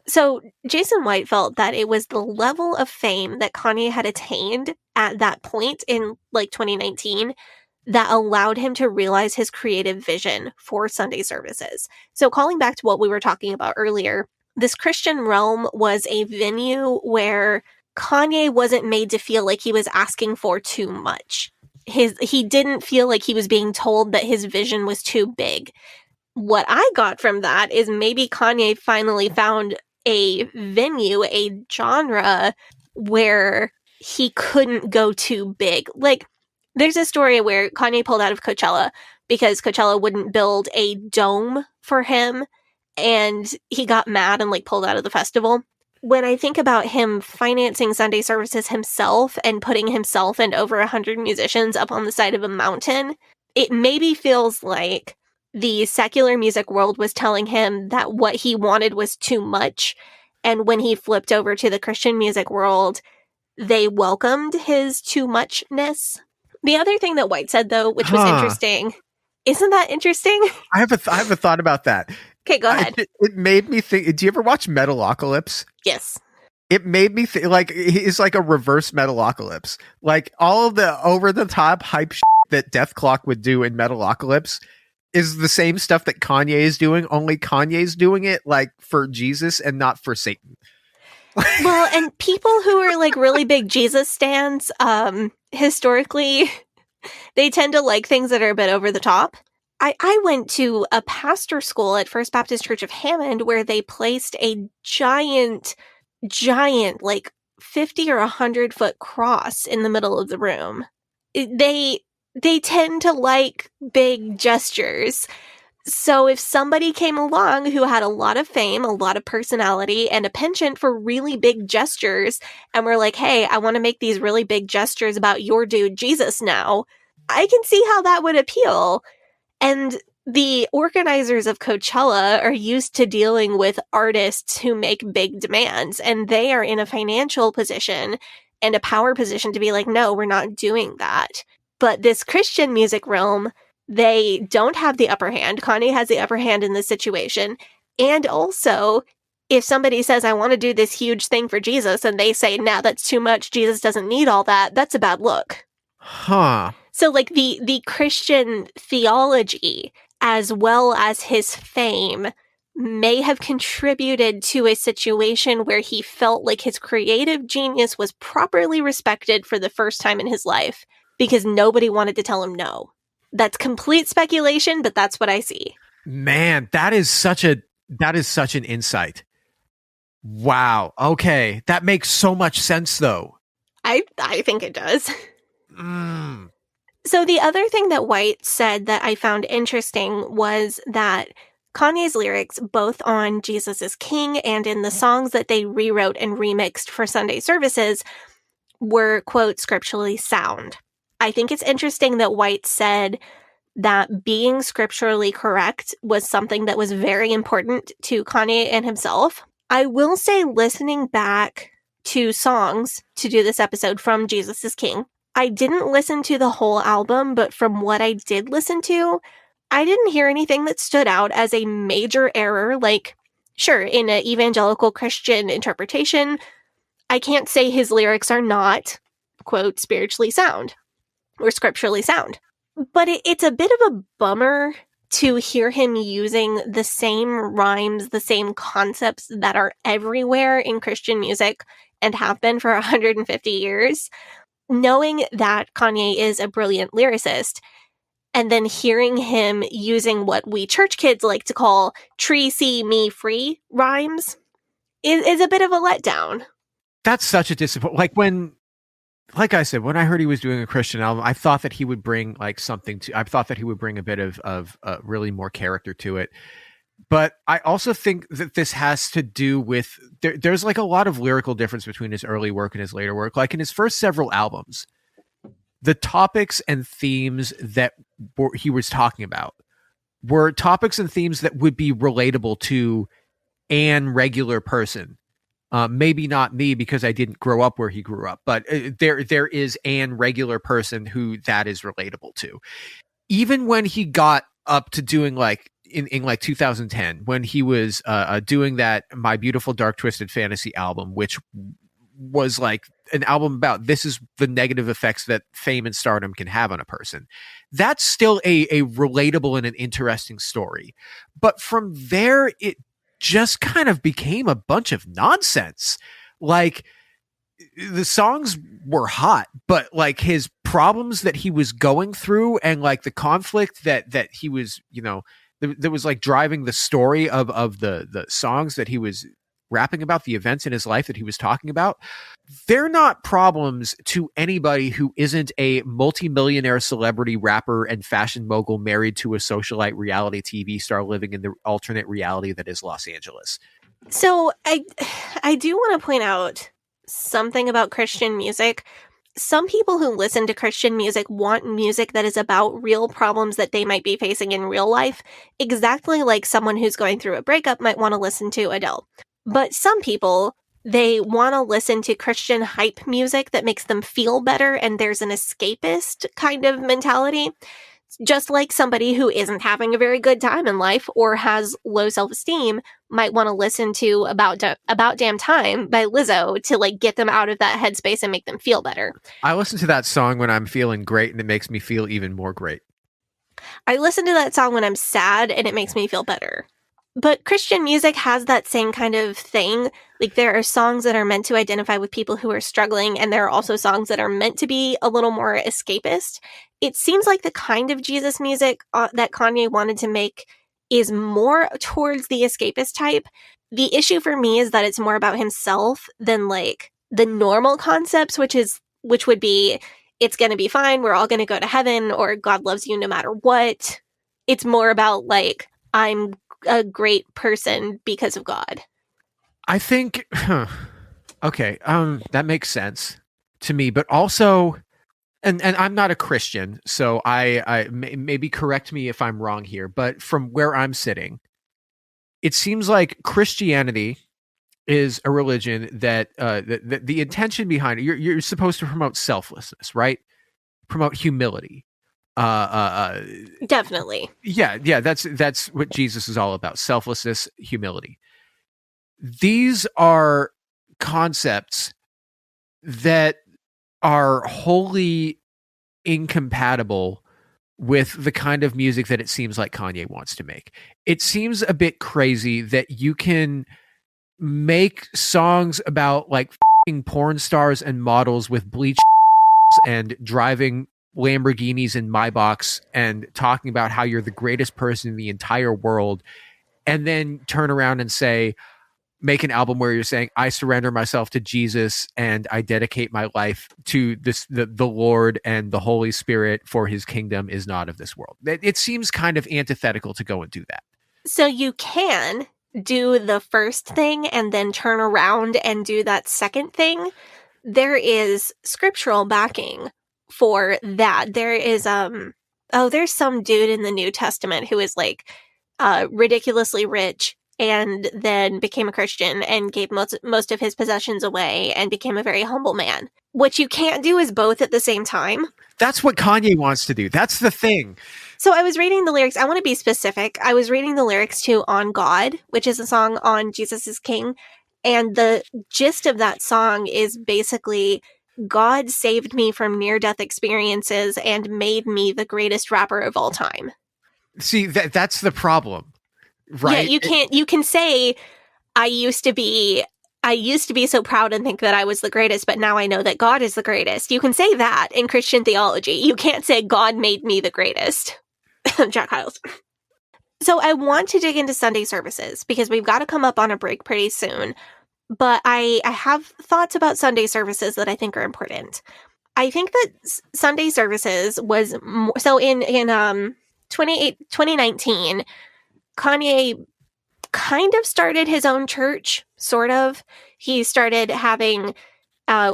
So Jason White felt that it was the level of fame that Kanye had attained at that point in 2019 that allowed him to realize his creative vision for Sunday services. So calling back to what we were talking about earlier, this Christian realm was a venue where Kanye wasn't made to feel like he was asking for too much. He didn't feel like he was being told that his vision was too big. What I got from that is maybe Kanye finally found a venue, a genre where he couldn't go too big. There's a story where Kanye pulled out of Coachella because Coachella wouldn't build a dome for him, and he got mad and pulled out of the festival. When I think about him financing Sunday services himself and putting himself and over 100 musicians up on the side of a mountain, it maybe feels like the secular music world was telling him that what he wanted was too much. And when he flipped over to the Christian music world, they welcomed his too muchness. The other thing that White said, though, which was interesting, isn't that interesting? I have a thought about that. Okay, go ahead. It made me think. Do you ever watch Metalocalypse? Yes. It made me think he's like a reverse Metalocalypse. All of the over the top hype that Death Clock would do in Metalocalypse is the same stuff that Kanye is doing. Only Kanye's doing it for Jesus and not for Satan. Well, and people who are really big Jesus stans, historically, they tend to like things that are a bit over the top. I went to a pastor school at First Baptist Church of Hammond where they placed a giant, 50 or 100-foot cross in the middle of the room. They tend to like big gestures. So if somebody came along who had a lot of fame, a lot of personality, and a penchant for really big gestures, and were like, hey, I want to make these really big gestures about your dude Jesus now, I can see how that would appeal. And the organizers of Coachella are used to dealing with artists who make big demands, and they are in a financial position and a power position to be like, no, we're not doing that. But this Christian music realm, they don't have the upper hand. Kanye has the upper hand in this situation. And also, if somebody says, I want to do this huge thing for Jesus, and they say, nah, that's too much, Jesus doesn't need all that, that's a bad look. Huh. So, like, the Christian theology, as well as his fame, may have contributed to a situation where he felt like his creative genius was properly respected for the first time in his life because nobody wanted to tell him no. That's complete speculation, but that's what I see. Man, that is such an insight. Wow. Okay. That makes so much sense, though. I think it does. So the other thing that White said that I found interesting was that Kanye's lyrics, both on Jesus is King and in the songs that they rewrote and remixed for Sunday services, were, quote, scripturally sound. I think it's interesting that White said that being scripturally correct was something that was very important to Kanye and himself. I will say, listening back to songs to do this episode from Jesus is King, I didn't listen to the whole album, but from what I did listen to, I didn't hear anything that stood out as a major error. Like, sure, in an evangelical Christian interpretation, I can't say his lyrics are not, quote, spiritually sound or scripturally sound. But it's a bit of a bummer to hear him using the same rhymes, the same concepts that are everywhere in Christian music and have been for 150 years, knowing that Kanye is a brilliant lyricist, and then hearing him using what we church kids like to call tree, see, me, free rhymes is a bit of a letdown. That's such a disappointment. Like I said, when I heard he was doing a Christian album, I thought that he would bring I thought that he would bring a bit of really more character to it. But I also think that this has to do with, there's like a lot of lyrical difference between his early work and his later work. Like in his first several albums, the topics and themes that he was talking about were topics and themes that would be relatable to an regular person. Maybe not me because I didn't grow up where he grew up, but there is an regular person who that is relatable to. Even when he got up to doing like in like 2010, when he was doing that My Beautiful Dark Twisted Fantasy album, which was like an album about this is the negative effects that fame and stardom can have on a person. That's still a relatable and an interesting story. But from there, it just kind of became a bunch of nonsense. Like the songs were hot, but like his problems that he was going through and like the conflict that he was, that was like driving the story of the songs that he was rapping about, the events in his life that he was talking about, they're not problems to anybody who isn't a multimillionaire celebrity rapper and fashion mogul married to a socialite reality TV star living in the alternate reality that is Los Angeles. So I do want to point out something about Christian music. Some people who listen to Christian music want music that is about real problems that they might be facing in real life, exactly like someone who's going through a breakup might want to listen to Adele. But some people, they want to listen to Christian hype music that makes them feel better, and there's an escapist kind of mentality. Just like somebody who isn't having a very good time in life or has low self-esteem might want to listen to About Damn Time by Lizzo to like get them out of that headspace and make them feel better. I listen to that song when I'm feeling great and it makes me feel even more great. I listen to that song when I'm sad and it makes me feel better. But Christian music has that same kind of thing. Like there are songs that are meant to identify with people who are struggling, and there are also songs that are meant to be a little more escapist. It seems like the kind of Jesus music that Kanye wanted to make is more towards the escapist type. The issue for me is that it's more about himself than like the normal concepts, which would be, it's going to be fine, we're all going to go to heaven, or God loves you no matter what. It's more about like, I'm a great person because of God. I think, okay, that makes sense to me, but also, and I'm not a Christian, so I maybe correct me if I'm wrong here, but from where I'm sitting, it seems like Christianity is a religion that the intention behind it, you're supposed to promote selflessness, right? Promote humility. Definitely. Yeah, that's what Jesus is all about. Selflessness, humility. these are concepts that are wholly incompatible with the kind of music that it seems like Kanye wants to make. It seems a bit crazy that you can make songs about like porn stars and models with bleach and driving Lamborghinis in Maybachs and talking about how you're the greatest person in the entire world, and then turn around and say, make an album where you're saying, I surrender myself to Jesus and I dedicate my life to the Lord and the Holy Spirit, for his kingdom is not of this world. It seems kind of antithetical to go and do that. So you can do the first thing and then turn around and do that second thing. There is scriptural backing for that. There is there's some dude in the New Testament who is like ridiculously rich and then became a Christian and gave most of his possessions away and became a very humble man. What you can't do is both at the same time. That's what Kanye wants to do. That's the thing. So I was reading the lyrics. I want to be specific. I was reading the lyrics to On God, which is a song on Jesus is King. And the gist of that song is basically, God saved me from near-death experiences and made me the greatest rapper of all time. See, that's the problem, right? Yeah, you can say, I used to be so proud and think that I was the greatest, but now I know that God is the greatest. You can say that in Christian theology. You can't say God made me the greatest. Jack Hyles. So I want to dig into Sunday services because we've got to come up on a break pretty soon. But I have thoughts about Sunday services that I think are important. I think that Sunday services was more, so in 2019, Kanye kind of started his own church, sort of. He started having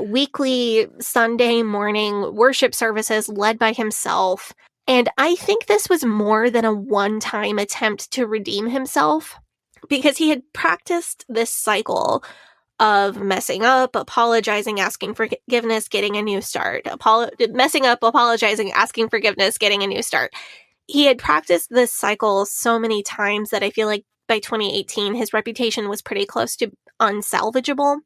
weekly Sunday morning worship services led by himself. And I think this was more than a one-time attempt to redeem himself, because he had practiced this cycle of messing up, apologizing, asking forgiveness, getting a new start. Messing up, apologizing, asking forgiveness, getting a new start. He had practiced this cycle so many times that I feel like by 2018, his reputation was pretty close to unsalvageable.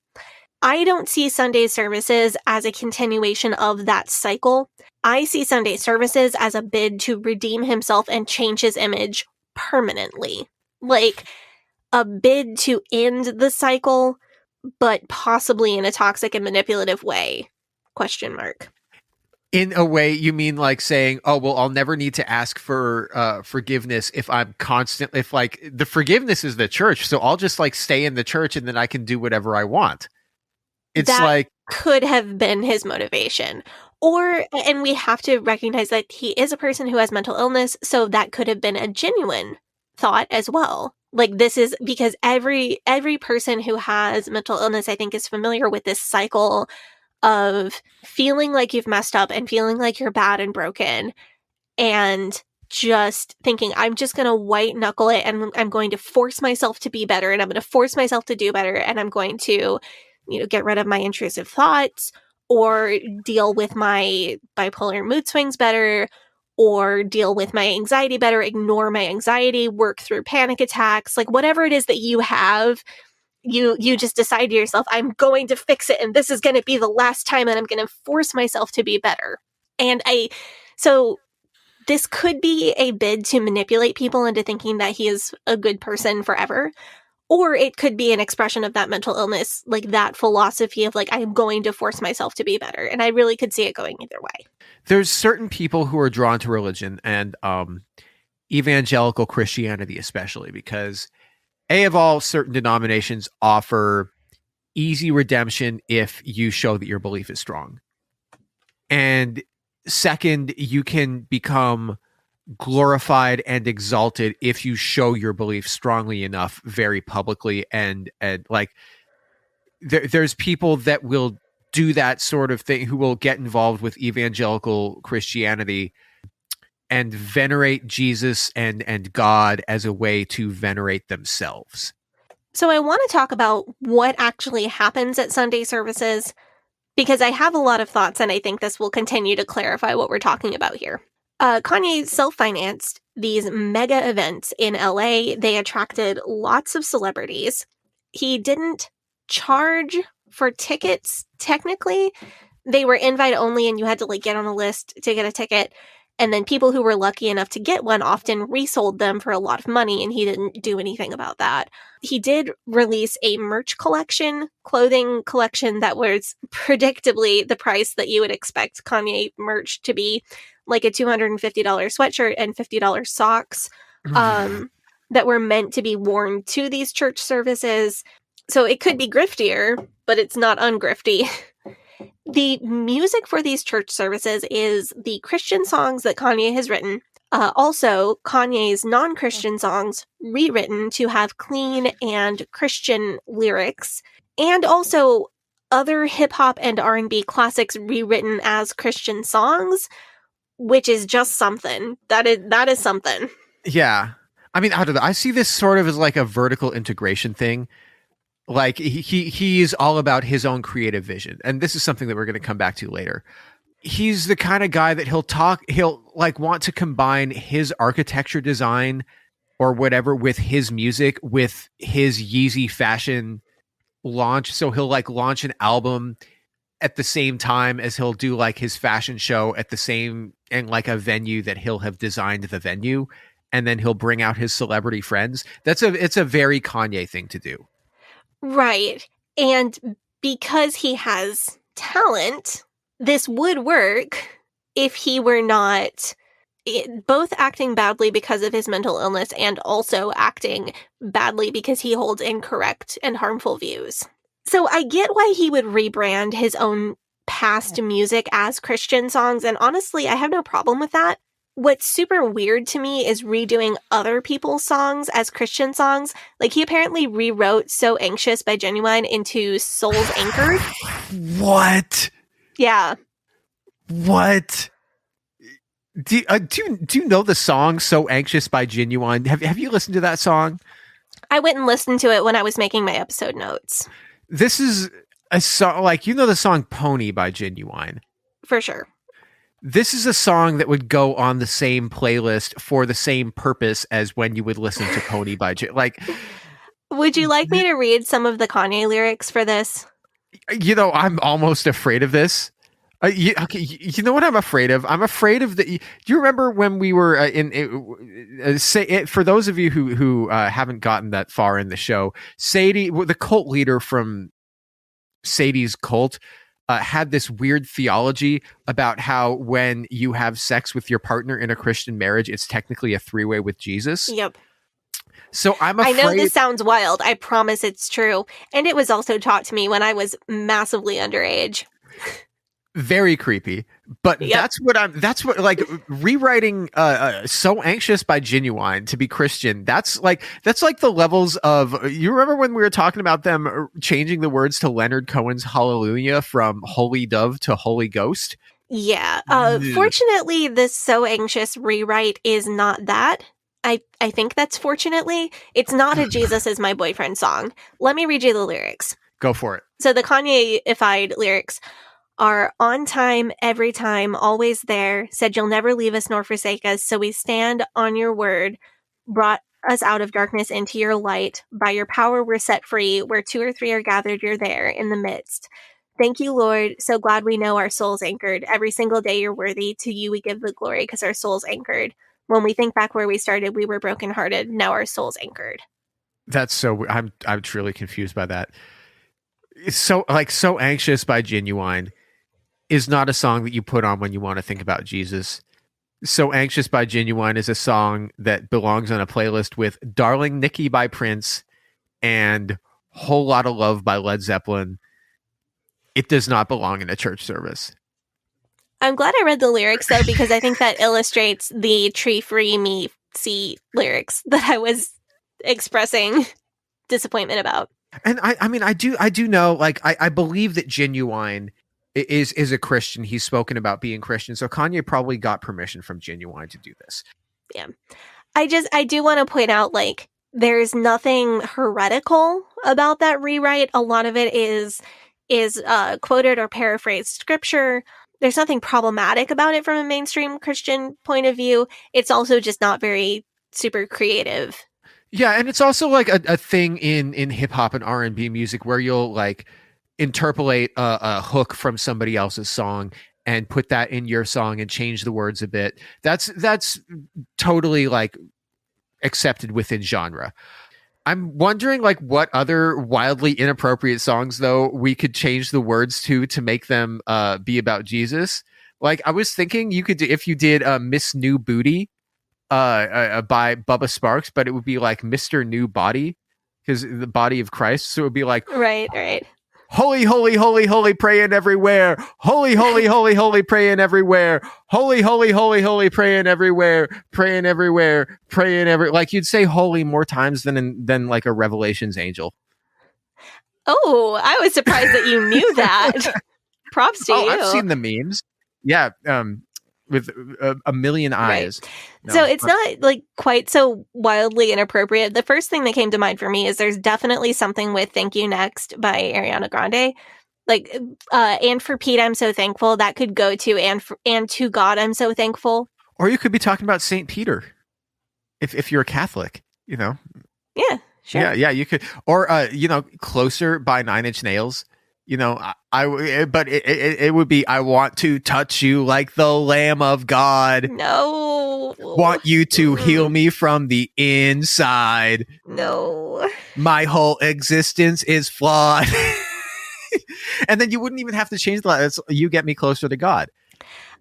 I don't see Sunday services as a continuation of that cycle. I see Sunday services as a bid to redeem himself and change his image permanently. Like a bid to end the cycle, but possibly in a toxic and manipulative way. ? In a way, you mean like saying, oh, well, I'll never need to ask for forgiveness if like the forgiveness is the church. So I'll just like stay in the church and then I can do whatever I want. It's that like could have been his motivation. And we have to recognize that he is a person who has mental illness. So that could have been a genuine thought as well. Like this is because every person who has mental illness, I think, is familiar with this cycle of feeling like you've messed up and feeling like you're bad and broken and just thinking, I'm just going to white knuckle it and I'm going to force myself to be better and I'm going to force myself to do better and I'm going to, get rid of my intrusive thoughts or deal with my bipolar mood swings better or deal with my anxiety better, ignore my anxiety, work through panic attacks, like whatever it is that you have, you just decide to yourself, I'm going to fix it and this is going to be the last time and I'm going to force myself to be better. So this could be a bid to manipulate people into thinking that he is a good person forever. Or it could be an expression of that mental illness, like that philosophy of like, I'm going to force myself to be better. And I really could see it going either way. There's certain people who are drawn to religion and evangelical Christianity, especially because of all, certain denominations offer easy redemption if you show that your belief is strong. And second, you can become glorified and exalted if you show your belief strongly enough very publicly and like there's people that will do that sort of thing who will get involved with evangelical Christianity and venerate Jesus and God as a way to venerate themselves. So I want to talk about what actually happens at Sunday services because I have a lot of thoughts and I think this will continue to clarify what we're talking about here. Kanye self-financed these mega events in LA. They attracted lots of celebrities. He didn't charge for tickets, technically. They were invite only, and you had to like get on a list to get a ticket. And then people who were lucky enough to get one often resold them for a lot of money, and he didn't do anything about that. He did release a merch collection, clothing collection that was predictably the price that you would expect Kanye merch to be, like a $250 sweatshirt and $50 socks that were meant to be worn to these church services. So it could be griftier, but it's not ungrifty. The music for these church services is the Christian songs that Kanye has written. Also, Kanye's non-Christian songs rewritten to have clean and Christian lyrics. And also other hip-hop and R&B classics rewritten as Christian songs, which is just something. That is something. Yeah. I mean, I don't know. I see this sort of as like a vertical integration thing. Like he's all about his own creative vision. And this is something that we're going to come back to later. He's the kind of guy that he'll like want to combine his architecture design or whatever with his music, with his Yeezy fashion launch. So he'll like launch an album at the same time as he'll do like his fashion show at the same, and like a venue that he'll have designed the venue. And then he'll bring out his celebrity friends. It's a very Kanye thing to do. Right. And because he has talent, this would work if he were not both acting badly because of his mental illness and also acting badly because he holds incorrect and harmful views. So I get why he would rebrand his own past music as Christian songs, and honestly, I have no problem with that. What's super weird to me is redoing other people's songs as Christian songs. Like, he apparently rewrote So Anxious by Genuine into Soul's Anchored. What? Yeah. What? Do you know the song So Anxious by Genuine? Have you listened to that song? I went and listened to it when I was making my episode notes. This is a song, like, you know the song Pony by Genuine? For sure. This is a song that would go on the same playlist for the same purpose as when you would listen to Pony by like. Would you like me to read some of the Kanye lyrics for this? You know, I'm almost afraid of this. You know what I'm afraid of? I'm afraid of the. Do you remember when we were for those of you who haven't gotten that far in the show, Sadie, the cult leader from Sadie's cult, had this weird theology about how when you have sex with your partner in a Christian marriage, it's technically a three-way with Jesus. Yep. So I'm afraid. I know this sounds wild. I promise it's true. And it was also taught to me when I was massively underage. Very creepy. But yep. that's what like rewriting So Anxious by Genuine to be Christian. That's like the levels of, you remember when we were talking about them changing the words to Leonard Cohen's Hallelujah from Holy Dove to Holy Ghost? Yeah. Fortunately, this So Anxious rewrite is not that. I think that's fortunately. It's not a Jesus is my boyfriend song. Let me read you the lyrics. Go for it. So the Kanye-ified lyrics are on time, every time, always there, said you'll never leave us nor forsake us, so we stand on your word, brought us out of darkness into your light. By your power we're set free, where 2 or 3 are gathered, you're there in the midst. Thank you, Lord, so glad we know our soul's anchored. Every single day you're worthy, to you we give the glory, because our soul's anchored. When we think back where we started, we were brokenhearted, now our soul's anchored. That's so, I'm truly confused by that. It's so Anxious by Genuine is not a song that you put on when you want to think about Jesus. So Anxious by Genuine is a song that belongs on a playlist with Darling Nikki by Prince and Whole Lotta Love by Led Zeppelin. It does not belong in a church service. I'm glad I read the lyrics, though, because I think that illustrates the tree free me see lyrics that I was expressing disappointment about. And I mean, I do know, like, I believe that Genuine is a Christian. He's spoken about being Christian. So Kanye probably got permission from Genuine to do this. Yeah. I do want to point out, like, there's nothing heretical about that rewrite. A lot of it is quoted or paraphrased scripture. There's nothing problematic about it from a mainstream Christian point of view. It's also just not very super creative. Yeah, and it's also like a thing in hip hop and R&B music where you'll like interpolate a hook from somebody else's song and put that in your song and change the words a bit. That's totally like accepted within genre. I'm wondering like what other wildly inappropriate songs though we could change the words to make them be about Jesus. Like I was thinking you could do, if you did Miss New Booty by Bubba Sparks, but it would be like Mr. New Body because the body of Christ. So it would be like Right. holy, holy, holy, holy, praying everywhere. Holy, holy, holy, holy, praying everywhere. Holy, holy, holy, holy, praying everywhere. Praying everywhere. Praying every. Like you'd say holy more times than like a Revelations angel. Oh, I was surprised that you knew that. Props to you. I've seen the memes. Yeah, with a million eyes. Right. No, so it's not like quite so wildly inappropriate. The first thing that came to mind for me is there's definitely something with Thank You Next by Ariana Grande. Like, and for Pete, I'm so thankful. That could go to and to God, I'm so thankful. Or you could be talking about St. Peter if you're a Catholic, you know. Yeah, sure. Yeah, you could. Or, Closer by Nine Inch Nails. You know, but it would be, I want to touch you like the Lamb of God. No. Want you to heal me from the inside. No. My whole existence is flawed. And then you wouldn't even have to change the line. You get me closer to God.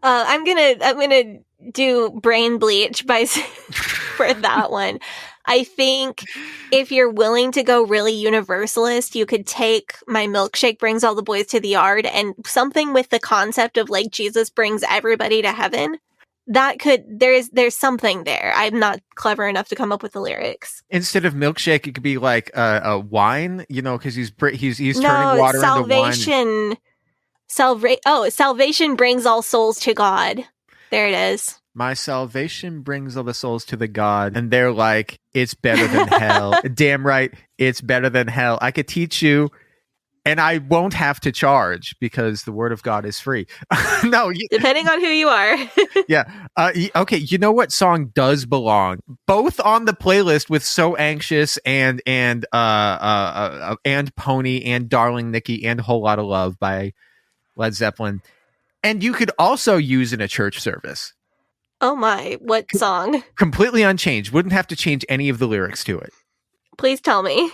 I'm gonna do Brain Bleach for that one. I think if you're willing to go really universalist, you could take My Milkshake Brings All the Boys to the Yard and something with the concept of like Jesus brings everybody to heaven. That could, there's something there. I'm not clever enough to come up with the lyrics. Instead of milkshake, it could be like a wine, because he's turning water into wine. Salvation brings all souls to God. There it is. My salvation brings all the souls to the God. And they're like, it's better than hell. Damn right, it's better than hell. I could teach you, and I won't have to charge because the word of God is free. Depending on who you are. Yeah. Okay, you know what song does belong? Both on the playlist with So Anxious and Pony and Darling Nikki and Whole Lotta Love by Led Zeppelin. And you could also use in a church service. Oh my, what song? Completely unchanged. Wouldn't have to change any of the lyrics to it. Please tell me.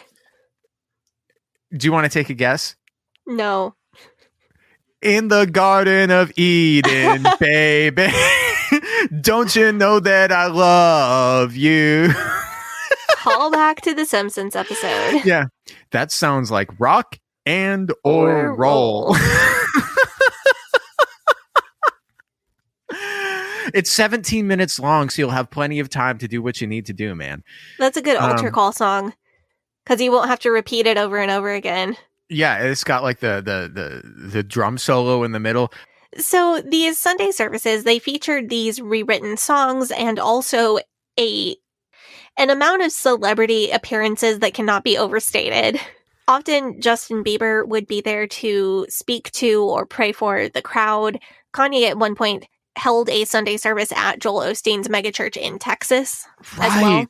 Do you want to take a guess? No. In the Garden of Eden, baby. Don't you know that I love you? Call back to the Simpsons episode. Yeah. That sounds like rock and or roll. It's 17 minutes long, so you'll have plenty of time to do what you need to do, man. That's a good altar call song, because you won't have to repeat it over and over again. Yeah, it's got like the drum solo in the middle. So these Sunday services, they featured these rewritten songs and also an amount of celebrity appearances that cannot be overstated. Often Justin Bieber would be there to speak to or pray for the crowd. Kanye at one point held a Sunday service at Joel Osteen's megachurch in Texas as well.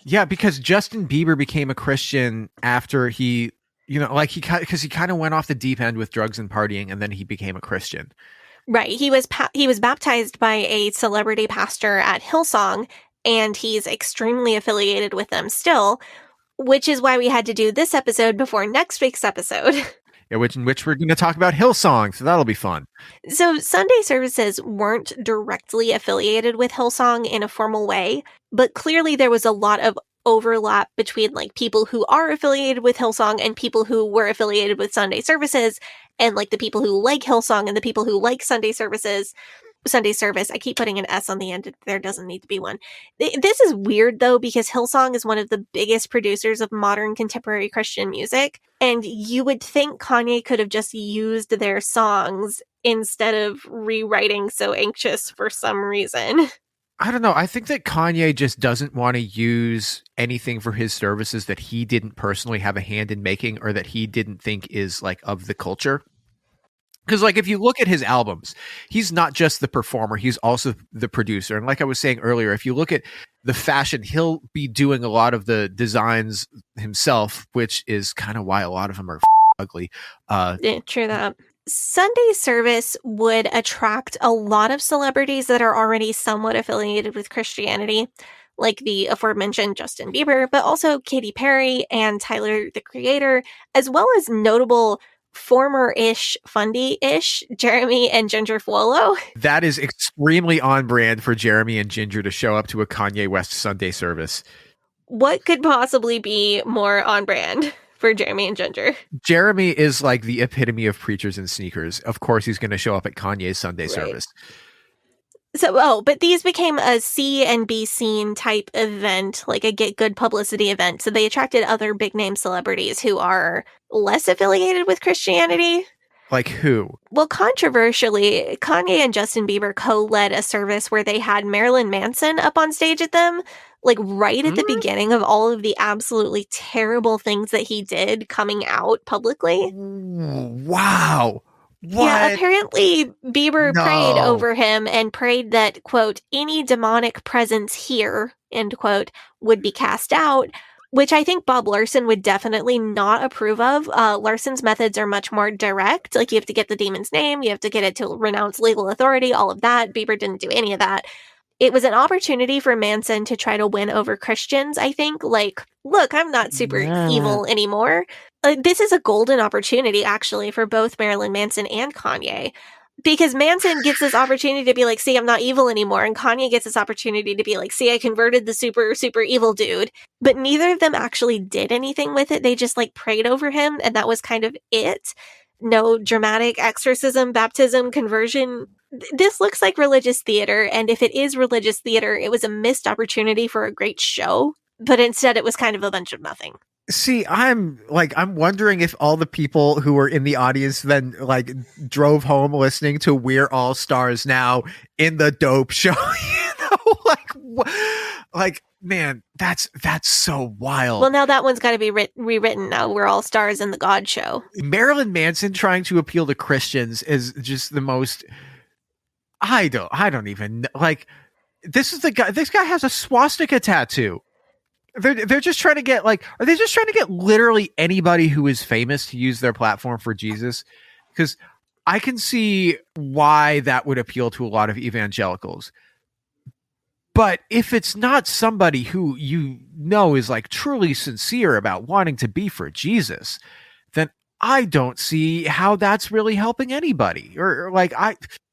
Yeah, because Justin Bieber became a Christian after he kind of went off the deep end with drugs and partying, and then he became a Christian. Right. He was baptized by a celebrity pastor at Hillsong, and he's extremely affiliated with them still, which is why we had to do this episode before next week's episode. Yeah, in which we're going to talk about Hillsong, so that'll be fun. So Sunday services weren't directly affiliated with Hillsong in a formal way, but clearly there was a lot of overlap between like people who are affiliated with Hillsong and people who were affiliated with Sunday services, and like the people who like Hillsong and the people who like Sunday service. I keep putting an S on the end. There doesn't need to be one. This is weird though, because Hillsong is one of the biggest producers of modern contemporary Christian music. And you would think Kanye could have just used their songs instead of rewriting So Anxious for some reason. I don't know. I think that Kanye just doesn't want to use anything for his services that he didn't personally have a hand in making, or that he didn't think is like of the culture. Because like if you look at his albums, he's not just the performer, he's also the producer. And like I was saying earlier, if you look at the fashion. He'll be doing a lot of the designs himself, which is kind of why a lot of them are ugly. Yeah, true that. Sunday service would attract a lot of celebrities that are already somewhat affiliated with Christianity, like the aforementioned Justin Bieber, but also Katy Perry and Tyler, the Creator, as well as notable former-ish, fundy-ish Jeremy and Ginger Fuolo. That is extremely on brand for Jeremy and Ginger to show up to a Kanye West Sunday service. What could possibly be more on brand for Jeremy and Ginger? Jeremy is like the epitome of preachers in sneakers. Of course, he's going to show up at Kanye's Sunday service. So, but these became a see and be seen type event, like a get good publicity event. So they attracted other big name celebrities who are less affiliated with Christianity. Like who? Well, controversially, Kanye and Justin Bieber co-led a service where they had Marilyn Manson up on stage at them, like right at the beginning of all of the absolutely terrible things that he did coming out publicly. Wow. What? Yeah, apparently Bieber prayed over him and prayed that, quote, any demonic presence here, end quote, would be cast out, which I think Bob Larson would definitely not approve of. Larson's methods are much more direct. Like, you have to get the demon's name, you have to get it to renounce legal authority, all of that. Bieber didn't do any of that. It was an opportunity for Manson to try to win over Christians, I think. Like, look, I'm not super evil anymore. This is a golden opportunity, actually, for both Marilyn Manson and Kanye. Because Manson gets this opportunity to be like, see, I'm not evil anymore. And Kanye gets this opportunity to be like, see, I converted the super, super evil dude. But neither of them actually did anything with it. They just like prayed over him. And that was kind of it. No dramatic exorcism, baptism, conversion. This looks like religious theater. And if it is religious theater, it was a missed opportunity for a great show. But instead, it was kind of a bunch of nothing. See, I'm wondering if all the people who were in the audience then like drove home listening to We're All Stars Now in the dope show. Like, man, that's so wild. Well, now that one's got to be rewritten. Now We're All Stars in the God Show. Marilyn Manson trying to appeal to Christians is just the most. I don't even like. This is the guy. This guy has a swastika tattoo. They're just trying to get like, are they just trying to get literally anybody who is famous to use their platform for Jesus? Because I can see why that would appeal to a lot of evangelicals. But if it's not somebody who you know is like truly sincere about wanting to be for Jesus, then I don't see how that's really helping anybody. Or like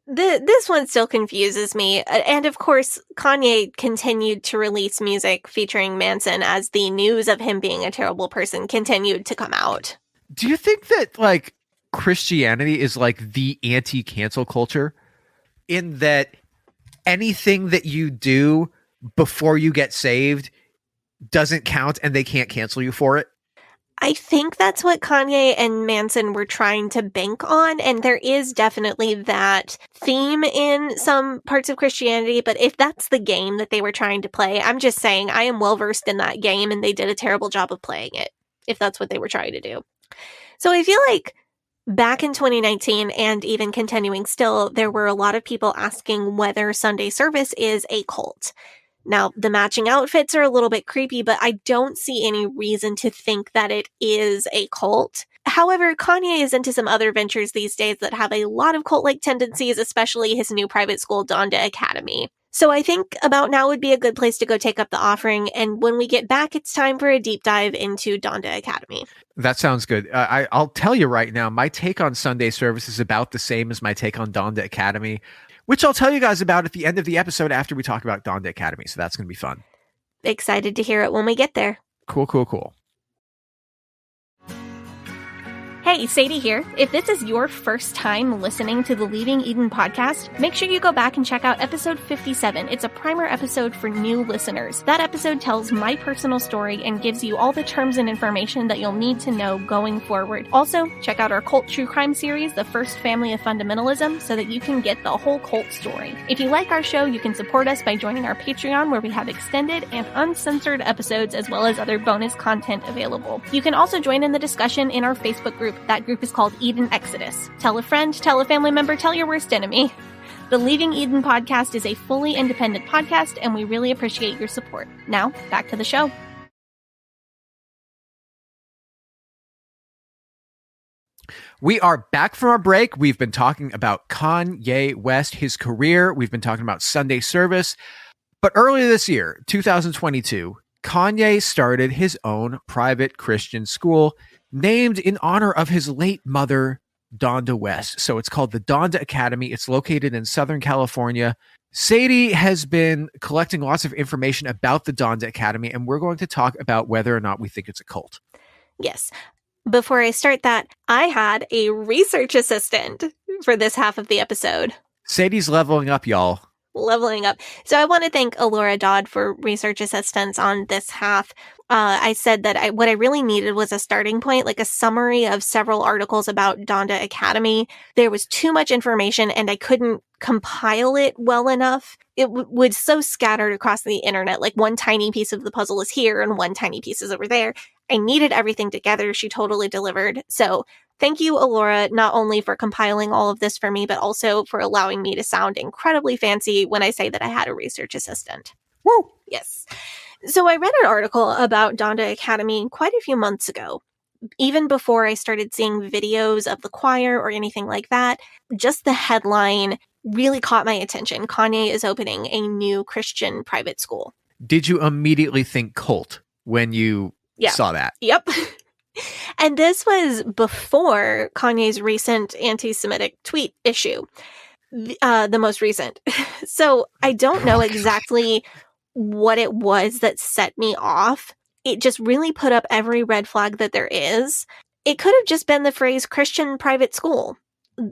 This one still confuses me. And of course, Kanye continued to release music featuring Manson as the news of him being a terrible person continued to come out. Do you think that like Christianity is like the anti-cancel culture in that anything that you do before you get saved doesn't count and they can't cancel you for it? I think that's what Kanye and Manson were trying to bank on, and there is definitely that theme in some parts of Christianity, but if that's the game that they were trying to play, I'm just saying I am well-versed in that game, and they did a terrible job of playing it, if that's what they were trying to do. So I feel like back in 2019, and even continuing still, there were a lot of people asking whether Sunday service is a cult. Now, the matching outfits are a little bit creepy, but I don't see any reason to think that it is a cult. However, Kanye is into some other ventures these days that have a lot of cult-like tendencies, especially his new private school, Donda Academy. So I think about now would be a good place to go take up the offering, and when we get back, it's time for a deep dive into Donda Academy. That sounds good. I'll tell you right now, my take on Sunday service is about the same as my take on Donda Academy, which I'll tell you guys about at the end of the episode after we talk about Donda Academy. So that's going to be fun. Excited to hear it when we get there. Cool. Hey, Sadie here. If this is your first time listening to the Leaving Eden podcast, make sure you go back and check out episode 57. It's a primer episode for new listeners. That episode tells my personal story and gives you all the terms and information that you'll need to know going forward. Also, check out our cult true crime series, The First Family of Fundamentalism, so that you can get the whole cult story. If you like our show, you can support us by joining our Patreon, where we have extended and uncensored episodes as well as other bonus content available. You can also join in the discussion in our Facebook group. That group is called Eden Exodus. Tell a friend, tell a family member, tell your worst enemy. The Leaving Eden podcast is a fully independent podcast, and we really appreciate your support. Now, back to the show. We are back from our break. We've been talking about Kanye West, his career. We've been talking about Sunday service. But earlier this year, 2022, Kanye started his own private Christian school named in honor of his late mother, Donda West. So it's called the Donda Academy. It's located in Southern California. Sadie has been collecting lots of information about the Donda Academy, and we're going to talk about whether or not we think it's a cult. Yes. Before I start that, I had a research assistant for this half of the episode. Sadie's leveling up, y'all. Leveling up. So I want to thank Alora Dodd for research assistance on this half. I said that what I really needed was a starting point, like a summary of several articles about Donda Academy. There was too much information and I couldn't compile it well enough. It was so scattered across the internet, like one tiny piece of the puzzle is here and one tiny piece is over there. I needed everything together. She totally delivered. So thank you, Alora, not only for compiling all of this for me, but also for allowing me to sound incredibly fancy when I say that I had a research assistant. Woo! Yes. So I read an article about Donda Academy quite a few months ago. Even before I started seeing videos of the choir or anything like that, just the headline really caught my attention. Kanye is opening a new Christian private school. Did you immediately think cult when you saw that? Yep. And this was before Kanye's recent anti-Semitic tweet issue, the most recent. So I don't know exactly what it was that set me off. It just really put up every red flag that there is. It could have just been the phrase Christian private school,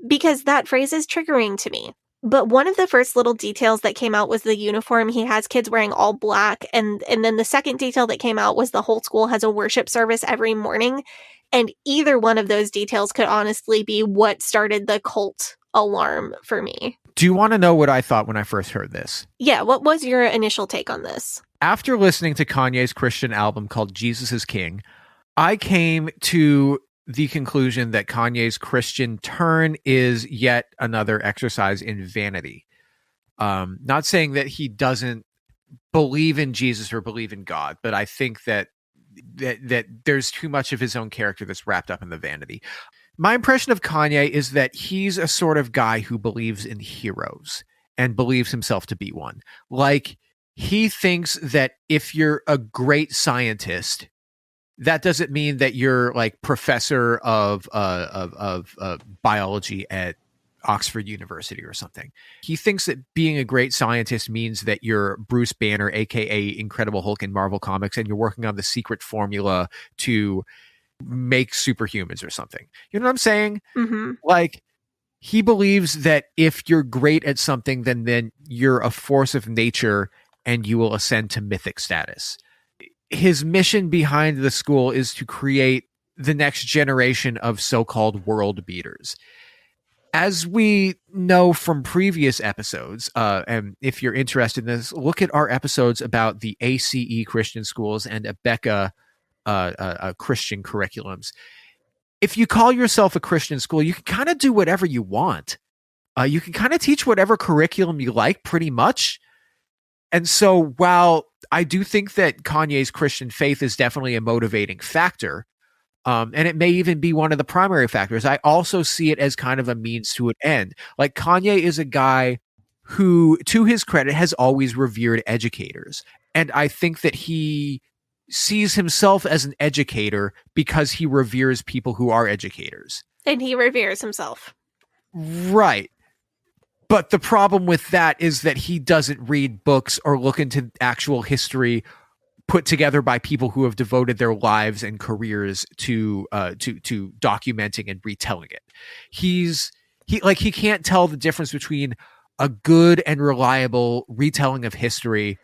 because that phrase is triggering to me. But one of the first little details that came out was the uniform. He has kids wearing all black. And then the second detail that came out was the whole school has a worship service every morning. And either one of those details could honestly be what started the cult alarm for me. Do you want to know what I thought when I first heard this? Yeah, what was your initial take on this? After listening to Kanye's Christian album called Jesus is King, I came to the conclusion that Kanye's Christian turn is yet another exercise in vanity. Not saying that he doesn't believe in Jesus or believe in God, but I think that there's too much of his own character that's wrapped up in the vanity. My impression of Kanye is that he's a sort of guy who believes in heroes and believes himself to be one. Like, he thinks that if you're a great scientist, that doesn't mean that you're like professor of biology at Oxford University or something. He thinks that being a great scientist means that you're Bruce Banner, aka Incredible Hulk in Marvel Comics, and you're working on the secret formula to make superhumans or something. You know what I'm saying? Mm-hmm. Like, he believes that if you're great at something, then you're a force of nature and you will ascend to mythic status. His mission behind the school is to create the next generation of so-called world beaters. As we know from previous episodes, and if you're interested in this, look at our episodes about the ACE Christian schools and ABECA Christian curriculums. If you call yourself a Christian school, you can kind of do whatever you want. You can kind of teach whatever curriculum you like, pretty much. And so while I do think that Kanye's Christian faith is definitely a motivating factor, and it may even be one of the primary factors, I also see it as kind of a means to an end. Like, Kanye is a guy who, to his credit, has always revered educators. And I think that he sees himself as an educator because he reveres people who are educators. And he reveres himself. Right. But the problem with that is that he doesn't read books or look into actual history put together by people who have devoted their lives and careers to documenting and retelling it. He can't tell the difference between a good and reliable retelling of history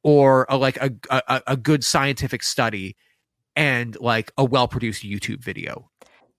or a good scientific study and like a well-produced YouTube video.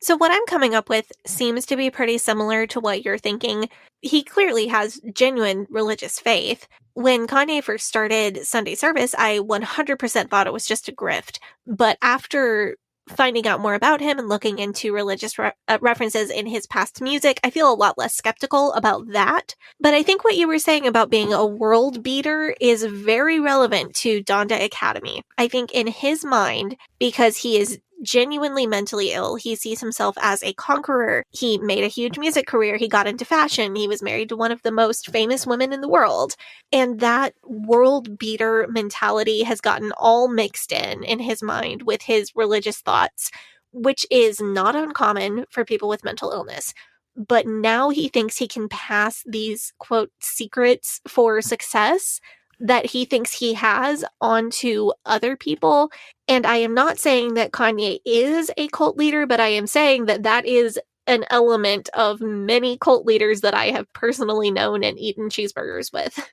So what I'm coming up with seems to be pretty similar to what you're thinking. He clearly has genuine religious faith. When Kanye first started Sunday service, I 100% thought it was just a grift. But after finding out more about him and looking into religious references in his past music, I feel a lot less skeptical about that. But I think what you were saying about being a world beater is very relevant to Donda Academy. I think in his mind, because he is genuinely mentally ill, he sees himself as a conqueror. He made a huge music career. He got into fashion. He was married to one of the most famous women in the world. And that world beater mentality has gotten all mixed in his mind with his religious thoughts, which is not uncommon for people with mental illness. But now he thinks he can pass these, quote, secrets for success that he thinks he has onto other people. And I am not saying that Kanye is a cult leader, but I am saying that that is an element of many cult leaders that I have personally known and eaten cheeseburgers with.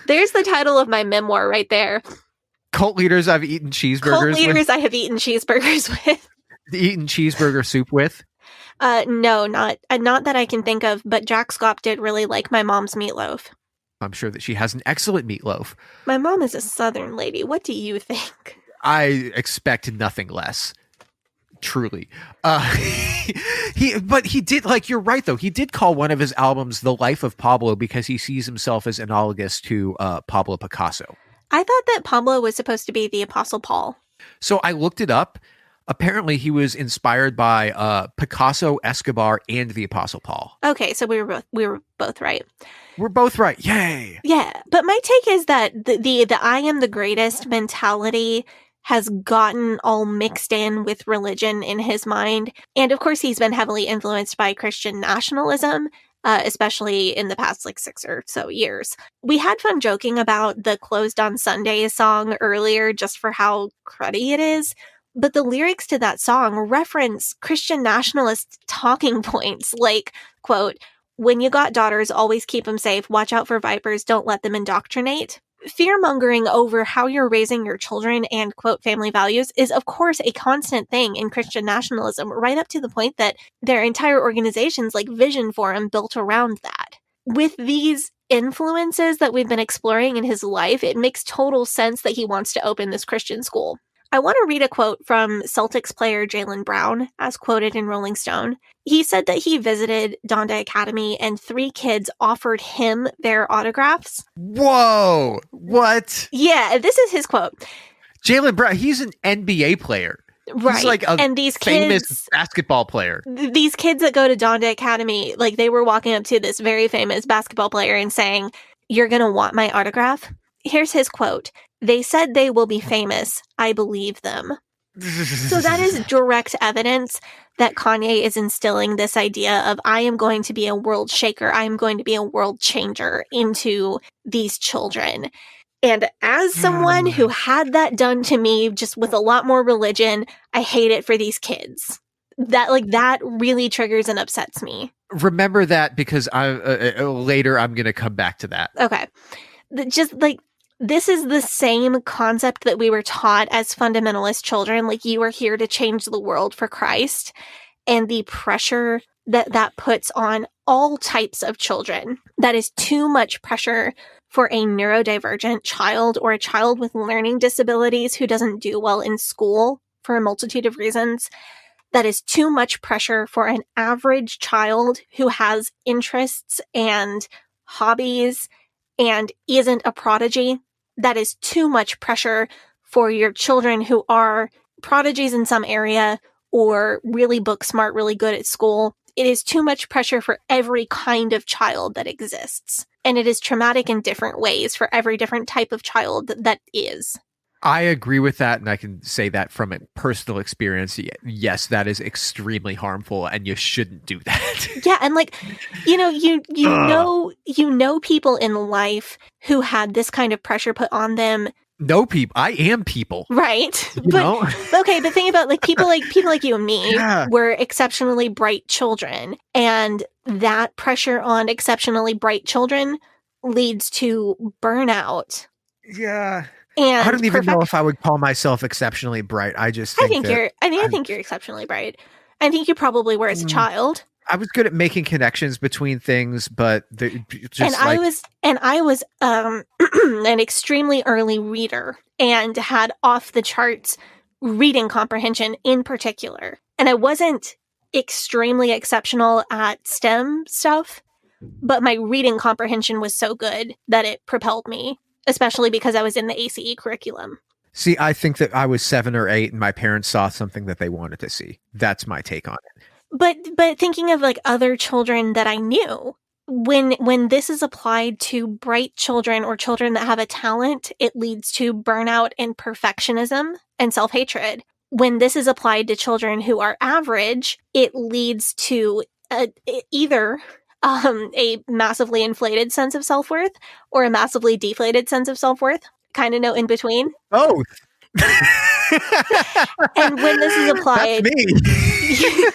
There's the title of my memoir right there. Cult leaders I've eaten cheeseburgers with? Cult leaders I have eaten cheeseburgers with. Eaten cheeseburger soup with? No, not that I can think of, but Jack Scott did really like my mom's meatloaf. I'm sure that she has an excellent meatloaf. My mom is a Southern lady. What do you think? I expect nothing less. Truly. But he did, like, you're right, though. He did call one of his albums The Life of Pablo because he sees himself as analogous to Pablo Picasso. I thought that Pablo was supposed to be the Apostle Paul. So I looked it up. Apparently, he was inspired by Picasso, Escobar, and the Apostle Paul. Okay, so we were both right. We're both right. Yay! Yeah, but my take is that the I am the greatest mentality has gotten all mixed in with religion in his mind. And of course, he's been heavily influenced by Christian nationalism, especially in the past 6 or so years. We had fun joking about the Closed on Sunday song earlier just for how cruddy it is. But the lyrics to that song reference Christian nationalist talking points like, quote, "When you got daughters, always keep them safe. Watch out for vipers. Don't let them indoctrinate." Fear-mongering over how you're raising your children and, quote, family values is, of course, a constant thing in Christian nationalism, right up to the point that their entire organizations like Vision Forum built around that. With these influences that we've been exploring in his life, it makes total sense that he wants to open this Christian school. I want to read a quote from Celtics player Jaylen Brown, as quoted in Rolling Stone. He said that he visited Donda Academy and 3 kids offered him their autographs. Whoa! What? Yeah, this is his quote. Jaylen Brown, he's an NBA player. Right. He's like a and these famous kids, basketball player. These kids that go to Donda Academy, like they were walking up to this very famous basketball player and saying, "You're going to want my autograph?" Here's his quote. "They said they will be famous. I believe them." So that is direct evidence that Kanye is instilling this idea of, I am going to be a world shaker. I am going to be a world changer into these children. And as someone who had that done to me just with a lot more religion, I hate it for these kids. That really triggers and upsets me. Remember that because later I'm going to come back to that. Okay. Just like, this is the same concept that we were taught as fundamentalist children, like you are here to change the world for Christ, and the pressure that puts on all types of children. That is too much pressure for a neurodivergent child or a child with learning disabilities who doesn't do well in school for a multitude of reasons. That is too much pressure for an average child who has interests and hobbies and isn't a prodigy. That is too much pressure for your children who are prodigies in some area or really book smart, really good at school. It is too much pressure for every kind of child that exists. And it is traumatic in different ways for every different type of child that is. I agree with that, and I can say that from a personal experience. Yes, that is extremely harmful, and you shouldn't do that. Yeah, and like, you know people in life who had this kind of pressure put on them. No people. I am people. Right. But okay, but think about like people like you and me were exceptionally bright children, and that pressure on exceptionally bright children leads to burnout. Yeah. And I don't even know if I would call myself exceptionally bright. I think you're exceptionally bright. I think you probably were as a child. I was good at making connections between things, but I was an extremely early reader and had off the charts reading comprehension in particular. And I wasn't extremely exceptional at STEM stuff, but my reading comprehension was so good that it propelled me, especially because I was in the ACE curriculum. See, I think that I was 7 or 8 and my parents saw something that they wanted to see. That's my take on it. But thinking of like other children that I knew, when this is applied to bright children or children that have a talent, it leads to burnout and perfectionism and self-hatred. When this is applied to children who are average, it leads to either a massively inflated sense of self-worth or a massively deflated sense of self-worth. Kind of no in between. Both. And when this is applied, that's me.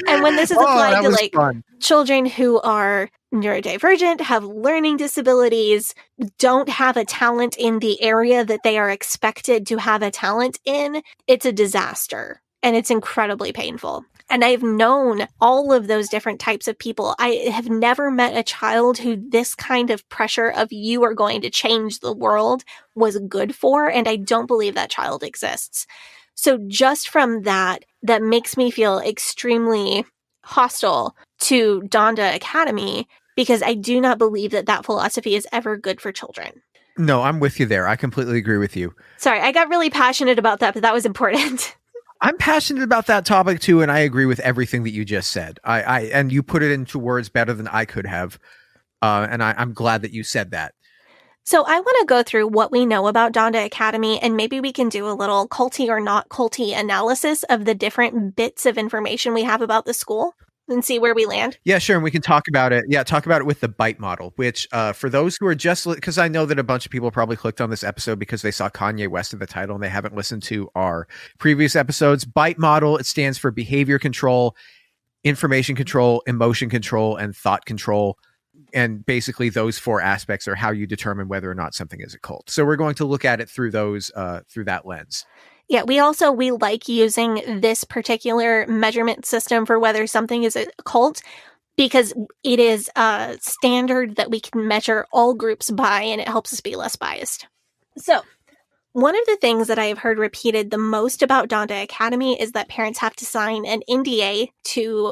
And when this is applied to like fun. Children who are neurodivergent, have learning disabilities, don't have a talent in the area that they are expected to have a talent in, it's a disaster. And it's incredibly painful. And I've known all of those different types of people. I have never met a child who this kind of pressure of you are going to change the world was good for. And I don't believe that child exists. So just from that makes me feel extremely hostile to Donda Academy, because I do not believe that philosophy is ever good for children. No, I'm with you there. I completely agree with you. Sorry, I got really passionate about that, but that was important. I'm passionate about that topic too, and I agree with everything that you just said. And you put it into words better than I could have, and I'm glad that you said that. So I want to go through what we know about Donda Academy, and maybe we can do a little culty or not culty analysis of the different bits of information we have about the school and see where we land. Yeah, sure. And we can talk about it. Yeah, talk about it with the bite model, which for those who are just, because I know that a bunch of people probably clicked on this episode because they saw Kanye West in the title and they haven't listened to our previous episodes. Bite model, it stands for behavior control, information control, emotion control, and thought control. And basically those 4 aspects are how you determine whether or not something is a cult. So we're going to look at it through those, through that lens. Yeah, we like using this particular measurement system for whether something is a cult because it is a standard that we can measure all groups by, and it helps us be less biased. So one of the things that I have heard repeated the most about Donda Academy is that parents have to sign an NDA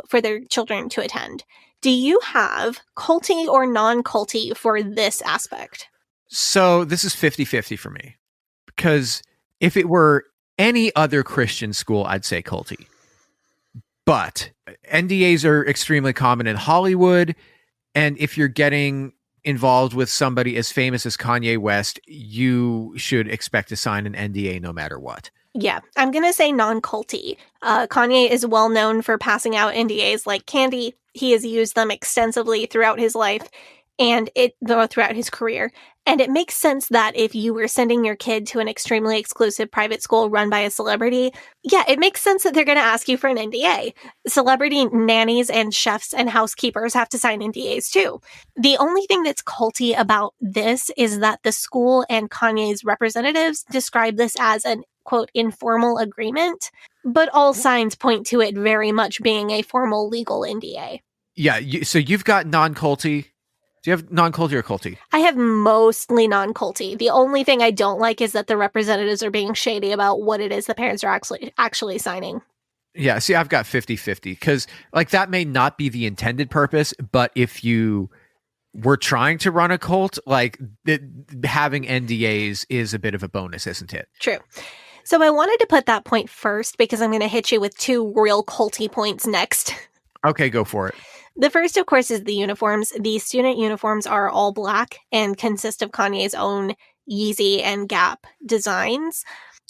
for their children to attend. Do you have culty or non-culty for this aspect? So this is 50-50 for me, because if it were any other Christian school, I'd say culty. But NDAs are extremely common in Hollywood. And if you're getting involved with somebody as famous as Kanye West, you should expect to sign an NDA no matter what. Yeah, I'm going to say non-culty. Kanye is well known for passing out NDAs like candy. He has used them extensively throughout his life and throughout his career. And it makes sense that if you were sending your kid to an extremely exclusive private school run by a celebrity, yeah, it makes sense that they're going to ask you for an NDA. Celebrity nannies and chefs and housekeepers have to sign NDAs too. The only thing that's culty about this is that the school and Kanye's representatives describe this as an, quote, informal agreement, but all signs point to it very much being a formal legal NDA. Yeah, so you've got non-culty. Do you have non-culty or culty? I have mostly non-culty. The only thing I don't like is that the representatives are being shady about what it is the parents are actually signing. Yeah, see, I've got 50-50 because like that may not be the intended purpose, but if you were trying to run a cult, like having NDAs is a bit of a bonus, isn't it? True. So I wanted to put that point first because I'm going to hit you with 2 real culty points next. Okay, go for it. The first, of course, is the uniforms. The student uniforms are all black and consist of Kanye's own Yeezy and Gap designs,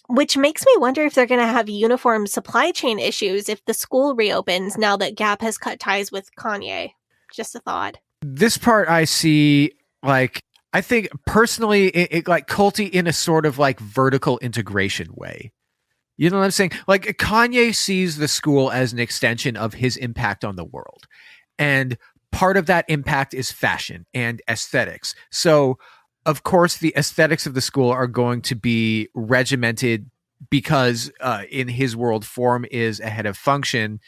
which makes me wonder if they're going to have uniform supply chain issues if the school reopens now that Gap has cut ties with Kanye. Just a thought. This part I see, like, I think personally, it like culty in a sort of like vertical integration way. You know what I'm saying? Like Kanye sees the school as an extension of his impact on the world. And part of that impact is fashion and aesthetics. So, of course, the aesthetics of the school are going to be regimented because in his world, form is ahead of function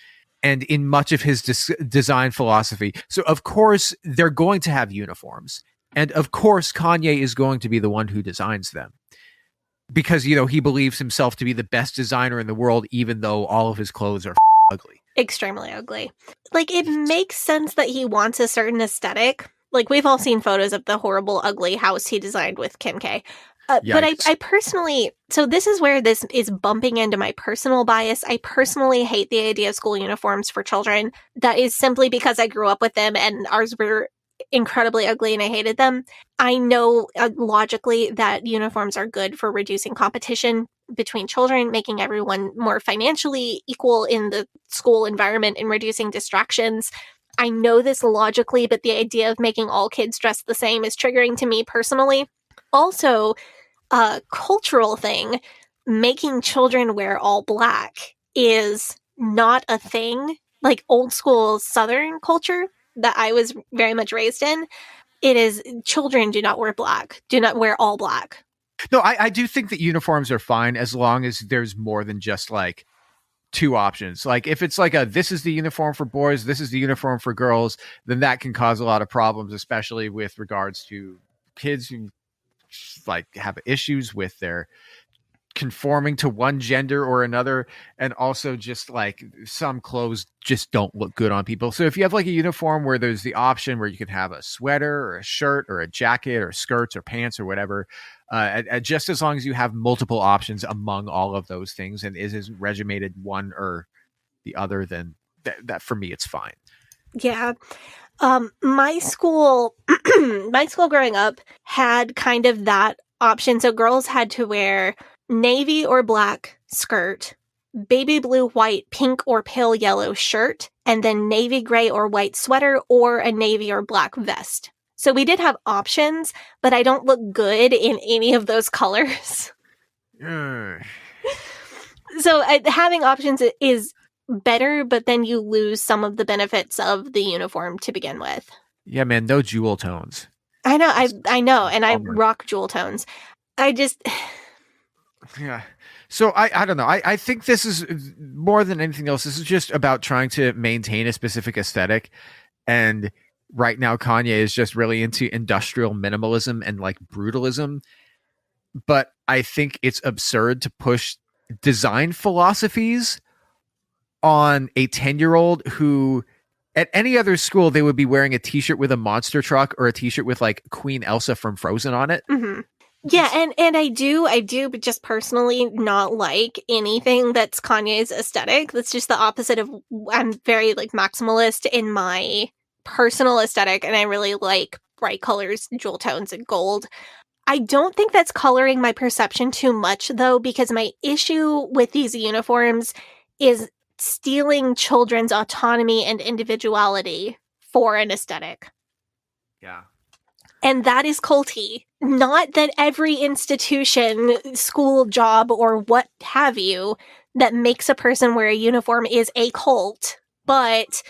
and in much of his design philosophy. So, of course, they're going to have uniforms. And, of course, Kanye is going to be the one who designs them. because, he believes himself to be the best designer in the world, even though all of his clothes are ugly. Extremely ugly. Like, it makes sense that he wants a certain aesthetic. Like, we've all seen photos of the horrible, ugly house he designed with Kim K. But I personally, so this is where this is bumping into my personal bias. I personally hate the idea of school uniforms for children. That is simply because I grew up with them and ours were incredibly ugly and I hated them. I know logically that uniforms are good for reducing competition between children, making everyone more financially equal in the school environment and reducing distractions. I know this logically, but the idea of making all kids dress the same is triggering to me personally. Also, a cultural thing, making children wear all black is not a thing. Like old school Southern culture that I was very much raised in, it is children do not wear black, do not wear all black. No, I do think that uniforms are fine as long as there's more than just like two options. Like if it's like this is the uniform for boys, this is the uniform for girls, then that can cause a lot of problems, especially with regards to kids who like have issues with their conforming to one gender or another, and also just like some clothes just don't look good on people. So if you have like a uniform where there's the option where you can have a sweater or a shirt or a jacket or skirts or pants or whatever, just as long as you have multiple options among all of those things and isn't regimented one or the other, then that for me it's fine. Yeah. My school growing up had kind of that option. So girls had to wear navy or black skirt, baby blue, white, pink, or pale yellow shirt, and then navy gray or white sweater or a navy or black vest. So we did have options, but I don't look good in any of those colors. So having options is better, but then you lose some of the benefits of the uniform to begin with. Yeah, man, no jewel tones. I know, and I rock jewel tones. Yeah. So I don't know. I think this is more than anything else. This is just about trying to maintain a specific aesthetic. And right now, Kanye is just really into industrial minimalism and like brutalism. But I think it's absurd to push design philosophies on a 10-year-old who at any other school, they would be wearing a t-shirt with a monster truck or a t-shirt with like Queen Elsa from Frozen on it. Mm-hmm. Yeah, and I do, but just personally not like anything that's Kanye's aesthetic. That's just the opposite of, I'm very like maximalist in my personal aesthetic, and I really like bright colors, jewel tones, and gold. I don't think that's coloring my perception too much, though, because my issue with these uniforms is stealing children's autonomy and individuality for an aesthetic. Yeah. And that is culty. Not that every institution, school, job, or what have you, that makes a person wear a uniform is a cult, but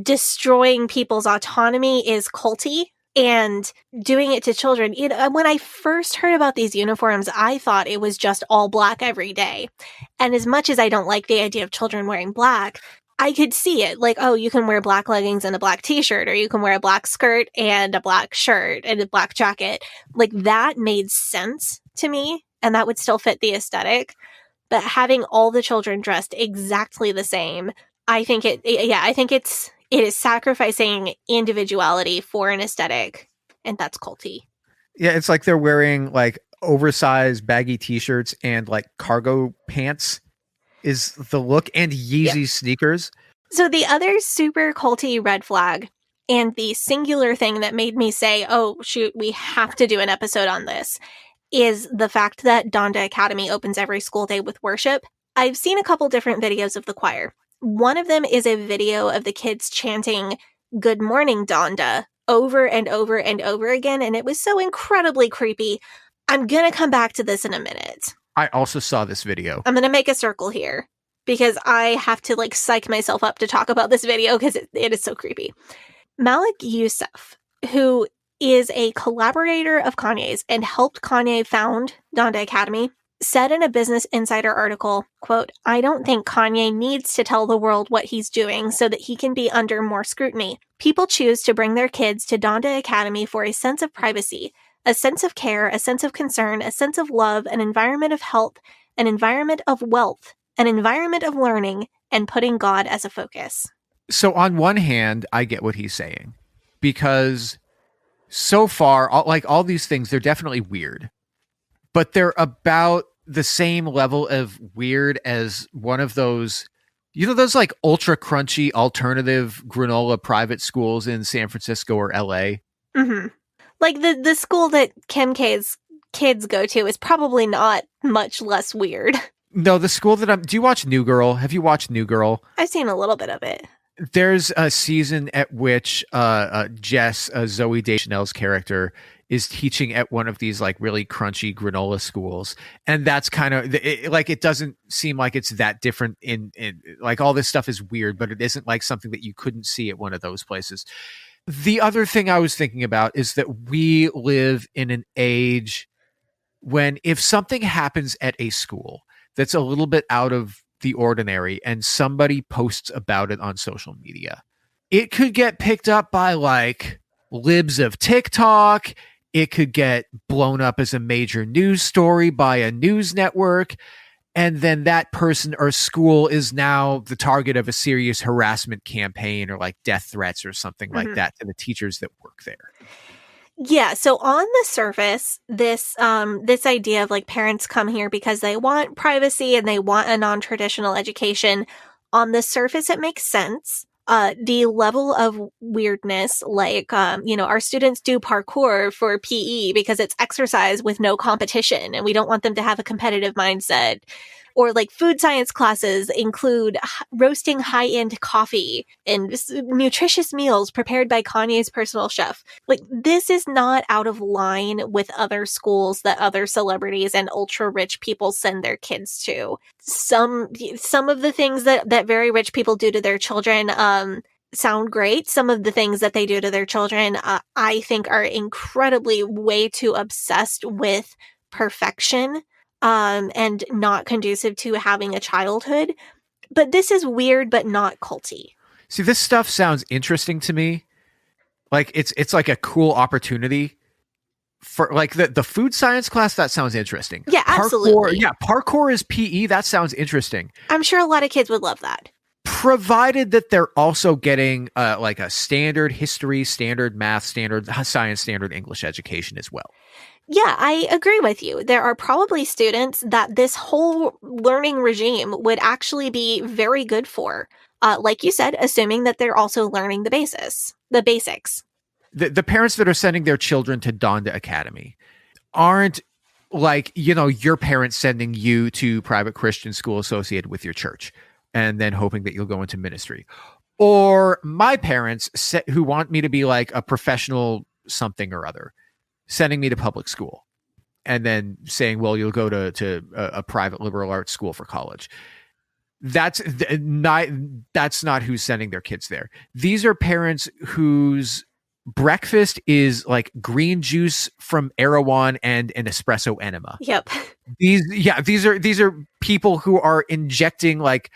destroying people's autonomy is culty. And doing it to children, when I first heard about these uniforms, I thought it was just all black every day. And as much as I don't like the idea of children wearing black, I could see it. Like, oh, you can wear black leggings and a black t-shirt, or you can wear a black skirt and a black shirt and a black jacket. Like, that made sense to me, and that would still fit the aesthetic. But having all the children dressed exactly the same, I think it is sacrificing individuality for an aesthetic, and that's culty. Yeah, it's like they're wearing like oversized baggy t-shirts and like cargo pants is the look, and Yeezy sneakers. So the other super culty red flag, and the singular thing that made me say, oh shoot, we have to do an episode on this, is the fact that Donda Academy opens every school day with worship. I've seen a couple different videos of the choir. One of them is a video of the kids chanting "Good morning, Donda" over and over and over again, and it was so incredibly creepy. I'm gonna come back to this in a minute. I also saw this video. I'm gonna make a circle here because I have to like psych myself up to talk about this video because it is so creepy. Malik Youssef, who is a collaborator of Kanye's and helped Kanye found Donda Academy, said in a Business Insider article, quote, "I don't think Kanye needs to tell the world what he's doing so that he can be under more scrutiny. People choose to bring their kids to Donda Academy for a sense of privacy. a sense of care, a sense of concern, a sense of love, an environment of health, an environment of wealth, an environment of learning, and putting God as a focus. So on one hand, I get what he's saying, because so far, all these things, they're definitely weird, but they're about the same level of weird as one of those, those like ultra crunchy alternative granola private schools in San Francisco or LA. Mm-hmm. Like the school that Kim K's kids go to is probably not much less weird. No, the school that do you watch New Girl? Have you watched New Girl? I've seen a little bit of it. There's a season at which Jess, Zooey Deschanel's character, is teaching at one of these like really crunchy granola schools, and that's kind of like, it doesn't seem like it's that different in like, all this stuff is weird, but it isn't like something that you couldn't see at one of those places. The other thing I was thinking about is that we live in an age when if something happens at a school that's a little bit out of the ordinary and somebody posts about it on social media, it could get picked up by like libs of TikTok. It could get blown up as a major news story by a news network. And then that person or school is now the target of a serious harassment campaign or like death threats or something like that to the teachers that work there. Yeah, so on the surface, this idea of like parents come here because they want privacy and they want a non-traditional education, on the surface it makes sense. The level of weirdness, like our students do parkour for PE because it's exercise with no competition and we don't want them to have a competitive mindset. Or like food science classes include roasting high-end coffee and nutritious meals prepared by Kanye's personal chef. Like, this is not out of line with other schools that other celebrities and ultra-rich people send their kids to. Some of the things that very rich people do to their children sound great. Some of the things that they do to their children, I think, are incredibly way too obsessed with perfection. And not conducive to having a childhood. But this is weird, but not culty. See, this stuff sounds interesting to me. Like it's like a cool opportunity for like the food science class. That sounds interesting. Yeah, absolutely. Parkour is PE. That sounds interesting. I'm sure a lot of kids would love that. Provided that they're also getting like a standard history, standard math, standard science, standard English education as well. Yeah, I agree with you. There are probably students that this whole learning regime would actually be very good for. Like you said, assuming that they're also learning the basics. The parents that are sending their children to Donda Academy aren't like, your parents sending you to private Christian school associated with your church and then hoping that you'll go into ministry. Or my parents who want me to be like a professional something or other, sending me to public school and then saying, well, you'll go to a private liberal arts school for college. That's not who's sending their kids there. These are parents whose breakfast is like green juice from Erewhon and an espresso enema. Yep. These are people who are injecting like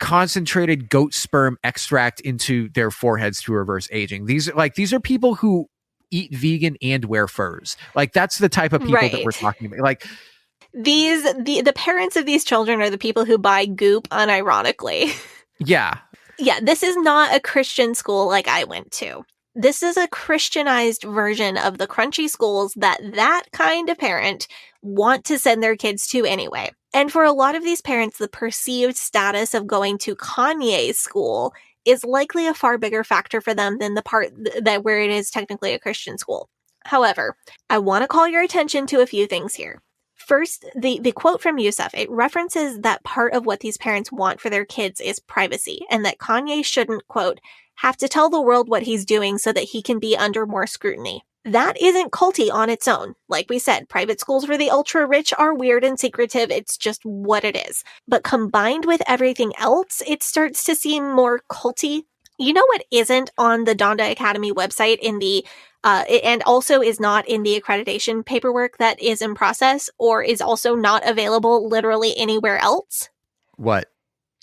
concentrated goat sperm extract into their foreheads to reverse aging. These are people who eat vegan and wear furs. Like, that's the type of people that we're talking about. Like, the parents of these children are the people who buy Goop unironically. Yeah. Yeah, this is not a Christian school like I went to. This is a Christianized version of the crunchy schools that kind of parent want to send their kids to anyway. And for a lot of these parents, the perceived status of going to Kanye's school is likely a far bigger factor for them than the part that where it is technically a Christian school. However, I want to call your attention to a few things here. First, the quote from Yusuf, it references that part of what these parents want for their kids is privacy, and that Kanye shouldn't, quote, have to tell the world what he's doing so that he can be under more scrutiny. That isn't culty on its own. Like we said, private schools for the ultra-rich are weird and secretive. It's just what it is. But combined with everything else, it starts to seem more culty. You know what isn't on the Donda Academy website and also is not in the accreditation paperwork that is in process or is also not available literally anywhere else? What?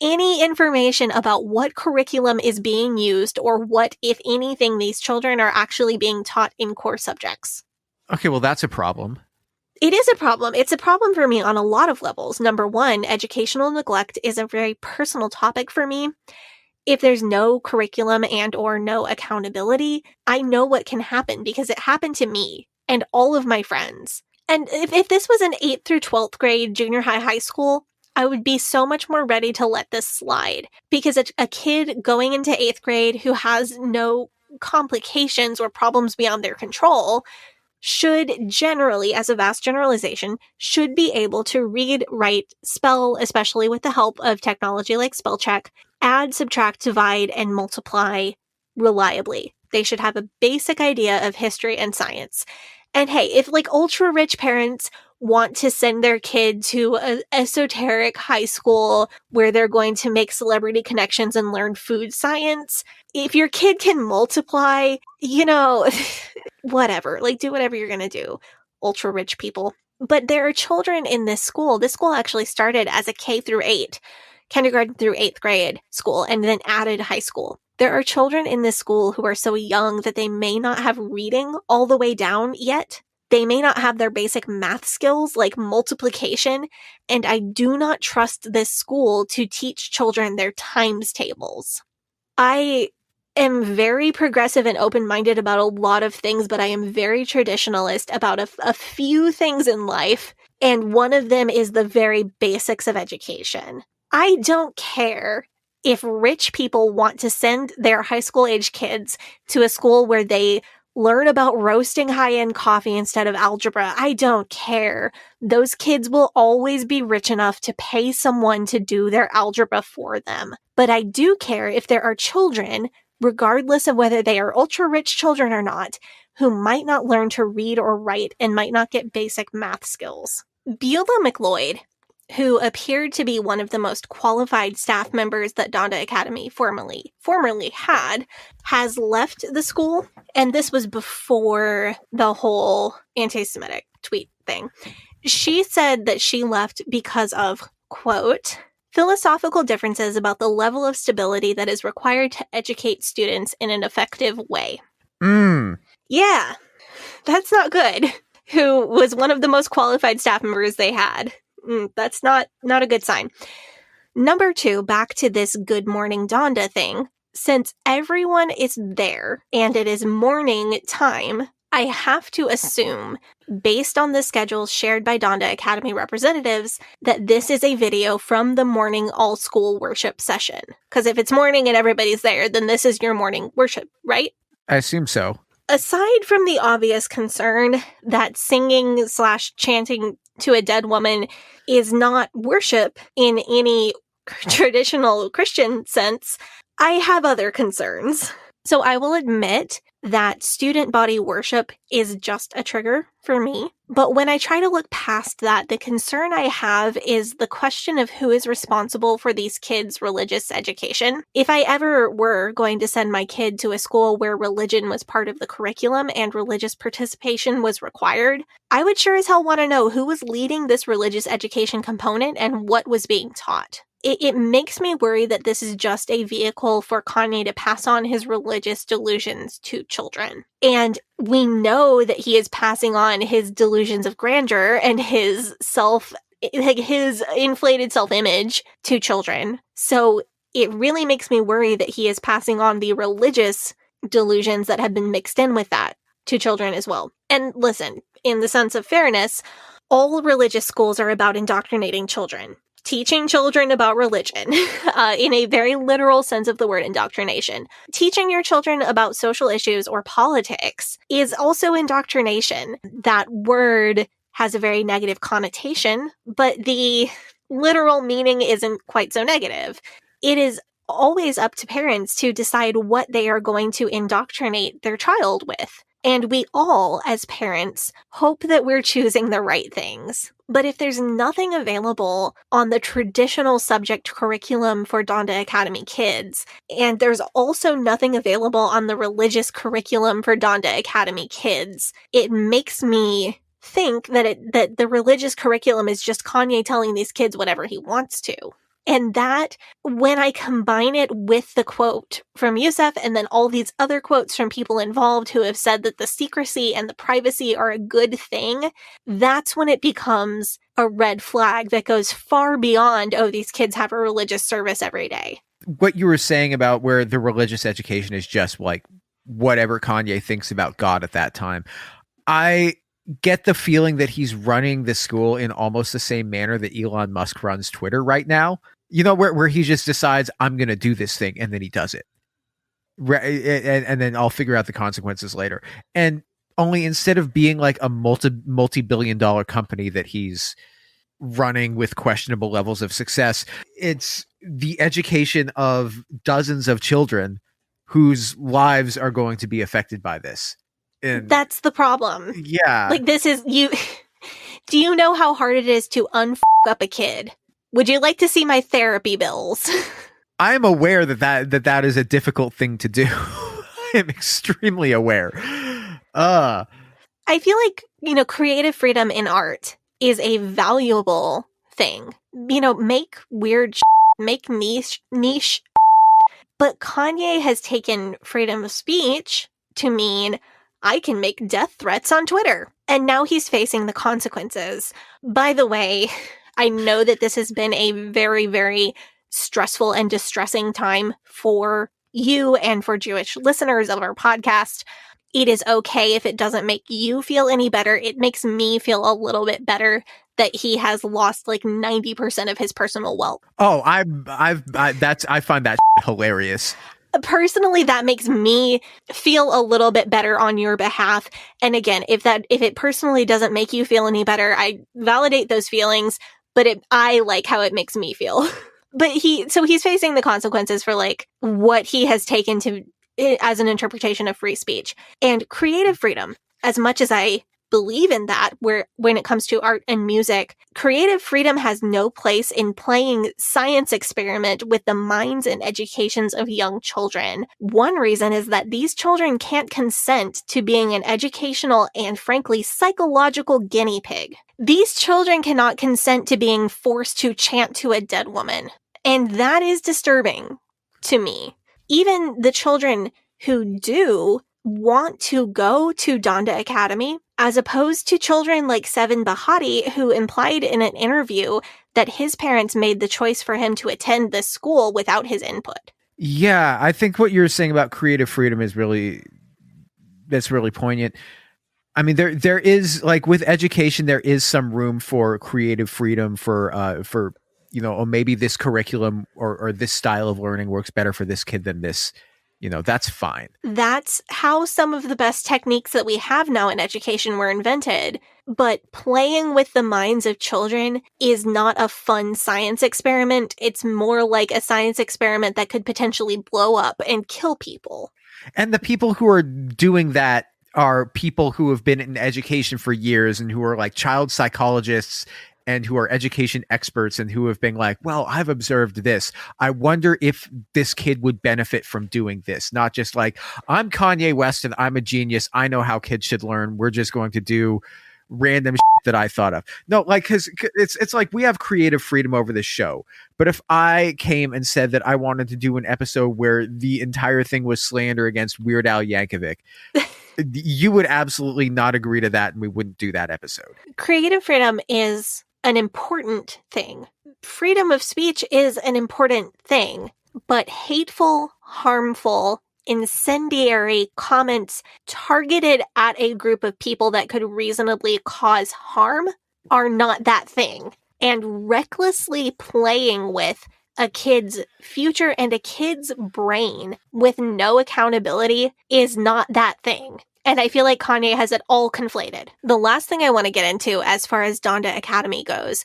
Any information about what curriculum is being used or what, if anything, these children are actually being taught in core subjects. Okay, well, that's a problem. It is a problem. It's a problem for me on a lot of levels. Number one, educational neglect is a very personal topic for me. If there's no curriculum and or no accountability, I know what can happen because it happened to me and all of my friends. And if this was an 8th through 12th grade, junior high school, I would be so much more ready to let this slide. Because a kid going into 8th grade who has no complications or problems beyond their control should generally, as a vast generalization, should be able to read, write, spell, especially with the help of technology like spell check, add, subtract, divide, and multiply reliably. They should have a basic idea of history and science. And hey, if like ultra rich parents want to send their kid to an esoteric high school where they're going to make celebrity connections and learn food science, if your kid can multiply, whatever, like do whatever you're going to do, ultra rich people. But there are children in this school. This school actually started as a K through 8, kindergarten through 8th grade school, and then added high school. There are children in this school who are so young that they may not have reading all the way down yet. They may not have their basic math skills like multiplication, and I do not trust this school to teach children their times tables. I am very progressive and open-minded about a lot of things, but I am very traditionalist about a few things in life, and one of them is the very basics of education. I don't care if rich people want to send their high school-age kids to a school where they learn about roasting high-end coffee instead of algebra. I don't care. Those kids will always be rich enough to pay someone to do their algebra for them. But I do care if there are children, regardless of whether they are ultra-rich children or not, who might not learn to read or write and might not get basic math skills. Beulah McLeod, who appeared to be one of the most qualified staff members that Donda Academy formerly had, has left the school, and this was before the whole anti-Semitic tweet thing. She said that she left because of, quote, philosophical differences about the level of stability that is required to educate students in an effective way. Yeah, that's not good. Who was one of the most qualified staff members they had. That's not a good sign. Number 2, back to this Good Morning Donda thing. Since everyone is there and it is morning time, I have to assume, based on the schedules shared by Donda Academy representatives, that this is a video from the morning all-school worship session. Because if it's morning and everybody's there, then this is your morning worship, right? I assume so. Aside from the obvious concern that singing/chanting to a dead woman is not worship in any traditional Christian sense, I have other concerns. So I will admit that student body worship is just a trigger for me. But when I try to look past that, the concern I have is the question of who is responsible for these kids' religious education. If I ever were going to send my kid to a school where religion was part of the curriculum and religious participation was required, I would sure as hell want to know who was leading this religious education component and what was being taught. It makes me worry that this is just a vehicle for Kanye to pass on his religious delusions to children. And we know that he is passing on his delusions of grandeur and his inflated self-image to children. So it really makes me worry that he is passing on the religious delusions that have been mixed in with that to children as well. And listen, in the sense of fairness, all religious schools are about indoctrinating children. Teaching children about religion, in a very literal sense of the word indoctrination. Teaching your children about social issues or politics is also indoctrination. That word has a very negative connotation, but the literal meaning isn't quite so negative. It is always up to parents to decide what they are going to indoctrinate their child with. And we all, as parents, hope that we're choosing the right things. But if there's nothing available on the traditional subject curriculum for Donda Academy kids, and there's also nothing available on the religious curriculum for Donda Academy kids, it makes me think that the religious curriculum is just Kanye telling these kids whatever he wants to. And that, when I combine it with the quote from Youssef and then all these other quotes from people involved who have said that the secrecy and the privacy are a good thing, that's when it becomes a red flag that goes far beyond, oh, these kids have a religious service every day. What you were saying about where the religious education is just like whatever Kanye thinks about God at that time. I get the feeling that he's running the school in almost the same manner that Elon Musk runs Twitter right now. You know, where he just decides, I'm going to do this thing, and then he does it. And then I'll figure out the consequences later. And only instead of being like a multi-billion-dollar company that he's running with questionable levels of success, it's the education of dozens of children whose lives are going to be affected by this. And that's the problem. Yeah. Like, this is you. Do you know how hard it is to up a kid? Would you like to see my therapy bills? I'm aware that is a difficult thing to do. I am extremely aware. I feel like, creative freedom in art is a valuable thing. Make weird make niche, but Kanye has taken freedom of speech to mean I can make death threats on Twitter. And now he's facing the consequences. By the way, I know that this has been a very, very stressful and distressing time for you and for Jewish listeners of our podcast. It is okay if it doesn't make you feel any better. It makes me feel a little bit better that he has lost like 90% of his personal wealth. Oh, I find that hilarious. Personally, that makes me feel a little bit better on your behalf. And again, if it personally doesn't make you feel any better, I validate those feelings, but I like how it makes me feel. But he's facing the consequences for like what he has taken to as an interpretation of free speech and creative freedom. As much as I believe in that, when it comes to art and music, creative freedom has no place in playing science experiment with the minds and educations of young children. One reason is that these children can't consent to being an educational and frankly psychological guinea pig. These children cannot consent to being forced to chant to a dead woman. And that is disturbing to me. Even the children who do want to go to Donda Academy, as opposed to children like Seven Bahati, who implied in an interview that his parents made the choice for him to attend this school without his input. Yeah, I think what you're saying about creative freedom is that's really poignant. I mean, there is, like, with education, there is some room for creative freedom for maybe this curriculum or this style of learning works better for this kid than this. That's fine. That's how some of the best techniques that we have now in education were invented. But playing with the minds of children is not a fun science experiment. It's more like a science experiment that could potentially blow up and kill people. And the people who are doing that are people who have been in education for years and who are like child psychologists and who are education experts and who have been like, well, I've observed this. I wonder if this kid would benefit from doing this. Not just like, I'm Kanye West and I'm a genius. I know how kids should learn. We're just going to do random shit that I thought of. No, like, because it's like we have creative freedom over this show. But if I came and said that I wanted to do an episode where the entire thing was slander against Weird Al Yankovic, you would absolutely not agree to that, and we wouldn't do that episode. Creative freedom is an important thing. Freedom of speech is an important thing, but hateful, harmful, incendiary comments targeted at a group of people that could reasonably cause harm are not that thing. And recklessly playing with a kid's future and a kid's brain with no accountability is not that thing. And I feel like Kanye has it all conflated. The last thing I want to get into as far as Donda Academy goes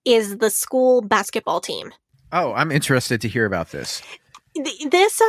is the school basketball team. Oh, I'm interested to hear about this. This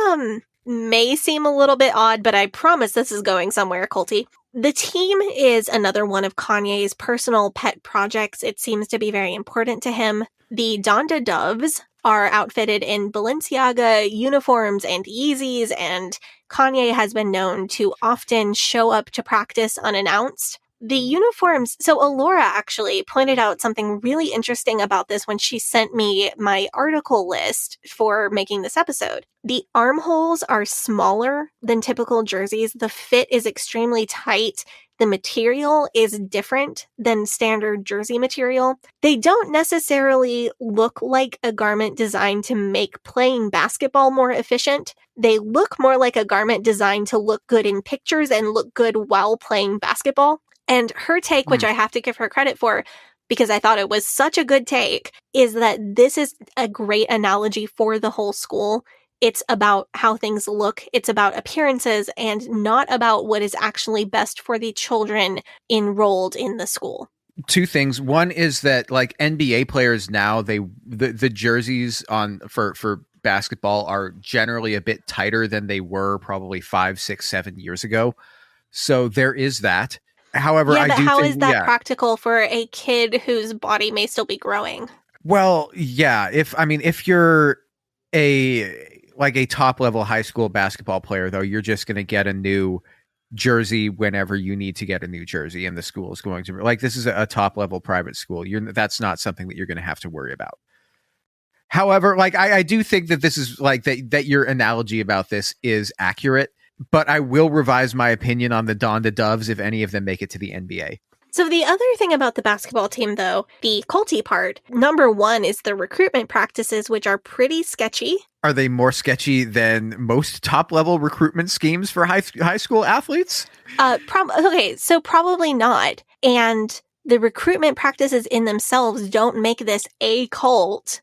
may seem a little bit odd, but I promise this is going somewhere culty. The team is another one of Kanye's personal pet projects. It seems to be very important to him. The Donda Doves are outfitted in Balenciaga uniforms and Yeezys, and Kanye has been known to often show up to practice unannounced. The uniforms, so Alora actually pointed out something really interesting about this when she sent me my article list for making this episode. The armholes are smaller than typical jerseys. The fit is extremely tight. The material is different than standard jersey material. They don't necessarily look like a garment designed to make playing basketball more efficient. They look more like a garment designed to look good in pictures and look good while playing basketball. And her take, which I have to give her credit for, because I thought it was such a good take, is that this is a great analogy for the whole school. It's about how things look. It's about appearances and not about what is actually best for the children enrolled in the school. Two things. One is that like NBA players now, the jerseys for basketball are generally a bit tighter than they were probably 5, 6, 7 years ago. So there is that. However, yeah, but how is that practical for a kid whose body may still be growing? Well, yeah. If you're a top level high school basketball player, though, you're just going to get a new jersey whenever you need to get a new jersey, and the school is going to this is a top level private school. That's not something that you're going to have to worry about. However, I do think that this is that your analogy about this is accurate. But I will revise my opinion on the Donda Doves if any of them make it to the NBA. So the other thing about the basketball team, though, the culty part, number one is the recruitment practices, which are pretty sketchy. Are they more sketchy than most top-level recruitment schemes for high school athletes? Okay, so probably not. And the recruitment practices in themselves don't make this a cult.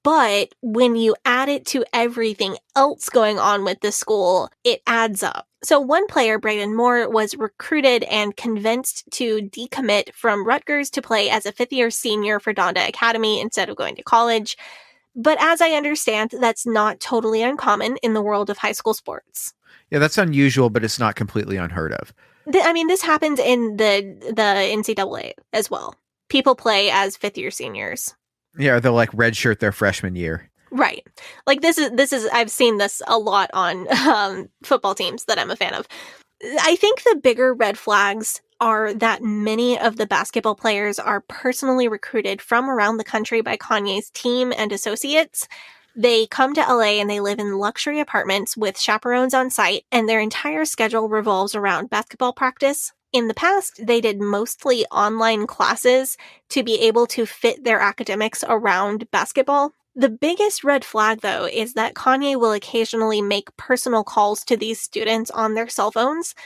But when you add it to everything else going on with the school, it adds up. So one player, Braden Moore, was recruited and convinced to decommit from Rutgers to play as a fifth-year senior for Donda Academy instead of going to college. But as I understand, that's not totally uncommon in the world of high school sports. Yeah, that's unusual, but it's not completely unheard of. This happens in the NCAA as well. People play as fifth-year seniors. Yeah, they'll redshirt their freshman year. Right. This is I've seen this a lot on football teams that I'm a fan of. I think the bigger red flags are that many of the basketball players are personally recruited from around the country by Kanye's team and associates. They come to LA and they live in luxury apartments with chaperones on site, and their entire schedule revolves around basketball practice. In the past, they did mostly online classes to be able to fit their academics around basketball. The biggest red flag, though, is that Kanye will occasionally make personal calls to these students on their cell phones,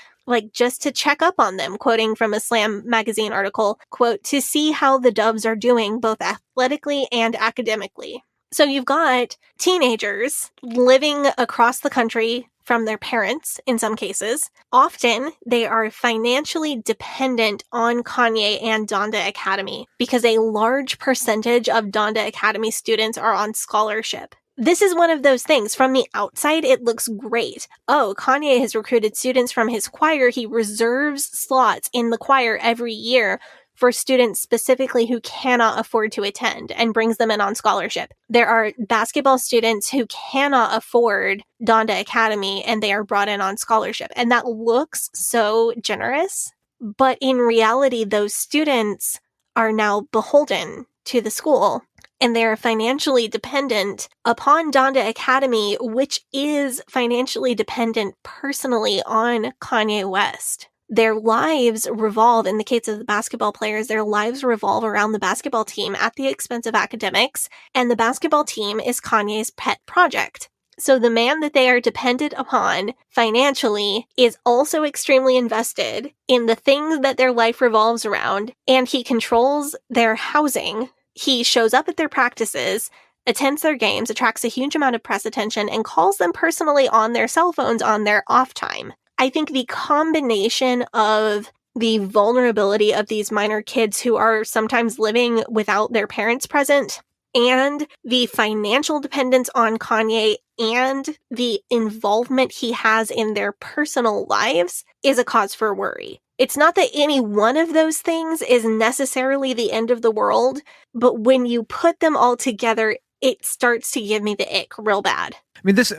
just to check up on them, quoting from a Slam magazine article, quote, to see how the Doves are doing both athletically and academically. So you've got teenagers living across the country from their parents, in some cases. Often, they are financially dependent on Kanye and Donda Academy because a large percentage of Donda Academy students are on scholarship. This is one of those things. From the outside, it looks great. Oh, Kanye has recruited students from his choir. He reserves slots in the choir every year for students specifically who cannot afford to attend and brings them in on scholarship. There are basketball students who cannot afford Donda Academy and they are brought in on scholarship. And that looks so generous. But in reality, those students are now beholden to the school and they're financially dependent upon Donda Academy, which is financially dependent personally on Kanye West. Their lives revolve, in the case of the basketball players, their lives revolve around the basketball team at the expense of academics, and the basketball team is Kanye's pet project. So the man that they are dependent upon financially is also extremely invested in the things that their life revolves around, and he controls their housing. He shows up at their practices, attends their games, attracts a huge amount of press attention, and calls them personally on their cell phones on their off time. I think the combination of the vulnerability of these minor kids who are sometimes living without their parents present and the financial dependence on Kanye and the involvement he has in their personal lives is a cause for worry. It's not that any one of those things is necessarily the end of the world, but when you put them all together, it starts to give me the ick real bad. This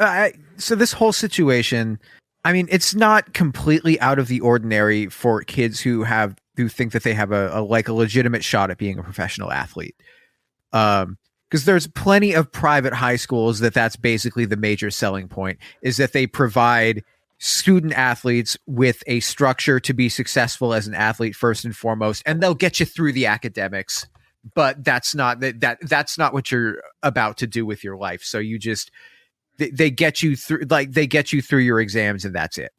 whole situation, it's not completely out of the ordinary for kids who have who think that they have a legitimate shot at being a professional athlete. Because there's plenty of private high schools that's basically the major selling point, is that they provide student athletes with a structure to be successful as an athlete first and foremost, and they'll get you through the academics, but that's not what you're about to do with your life. So you just they get you through, they get you through your exams, and that's it.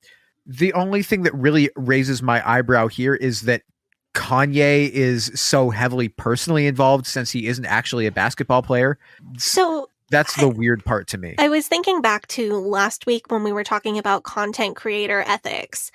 The only thing that really raises my eyebrow here is that Kanye is so heavily personally involved since he isn't actually a basketball player. So that's the weird part to me. I was thinking back to last week when we were talking about content creator ethics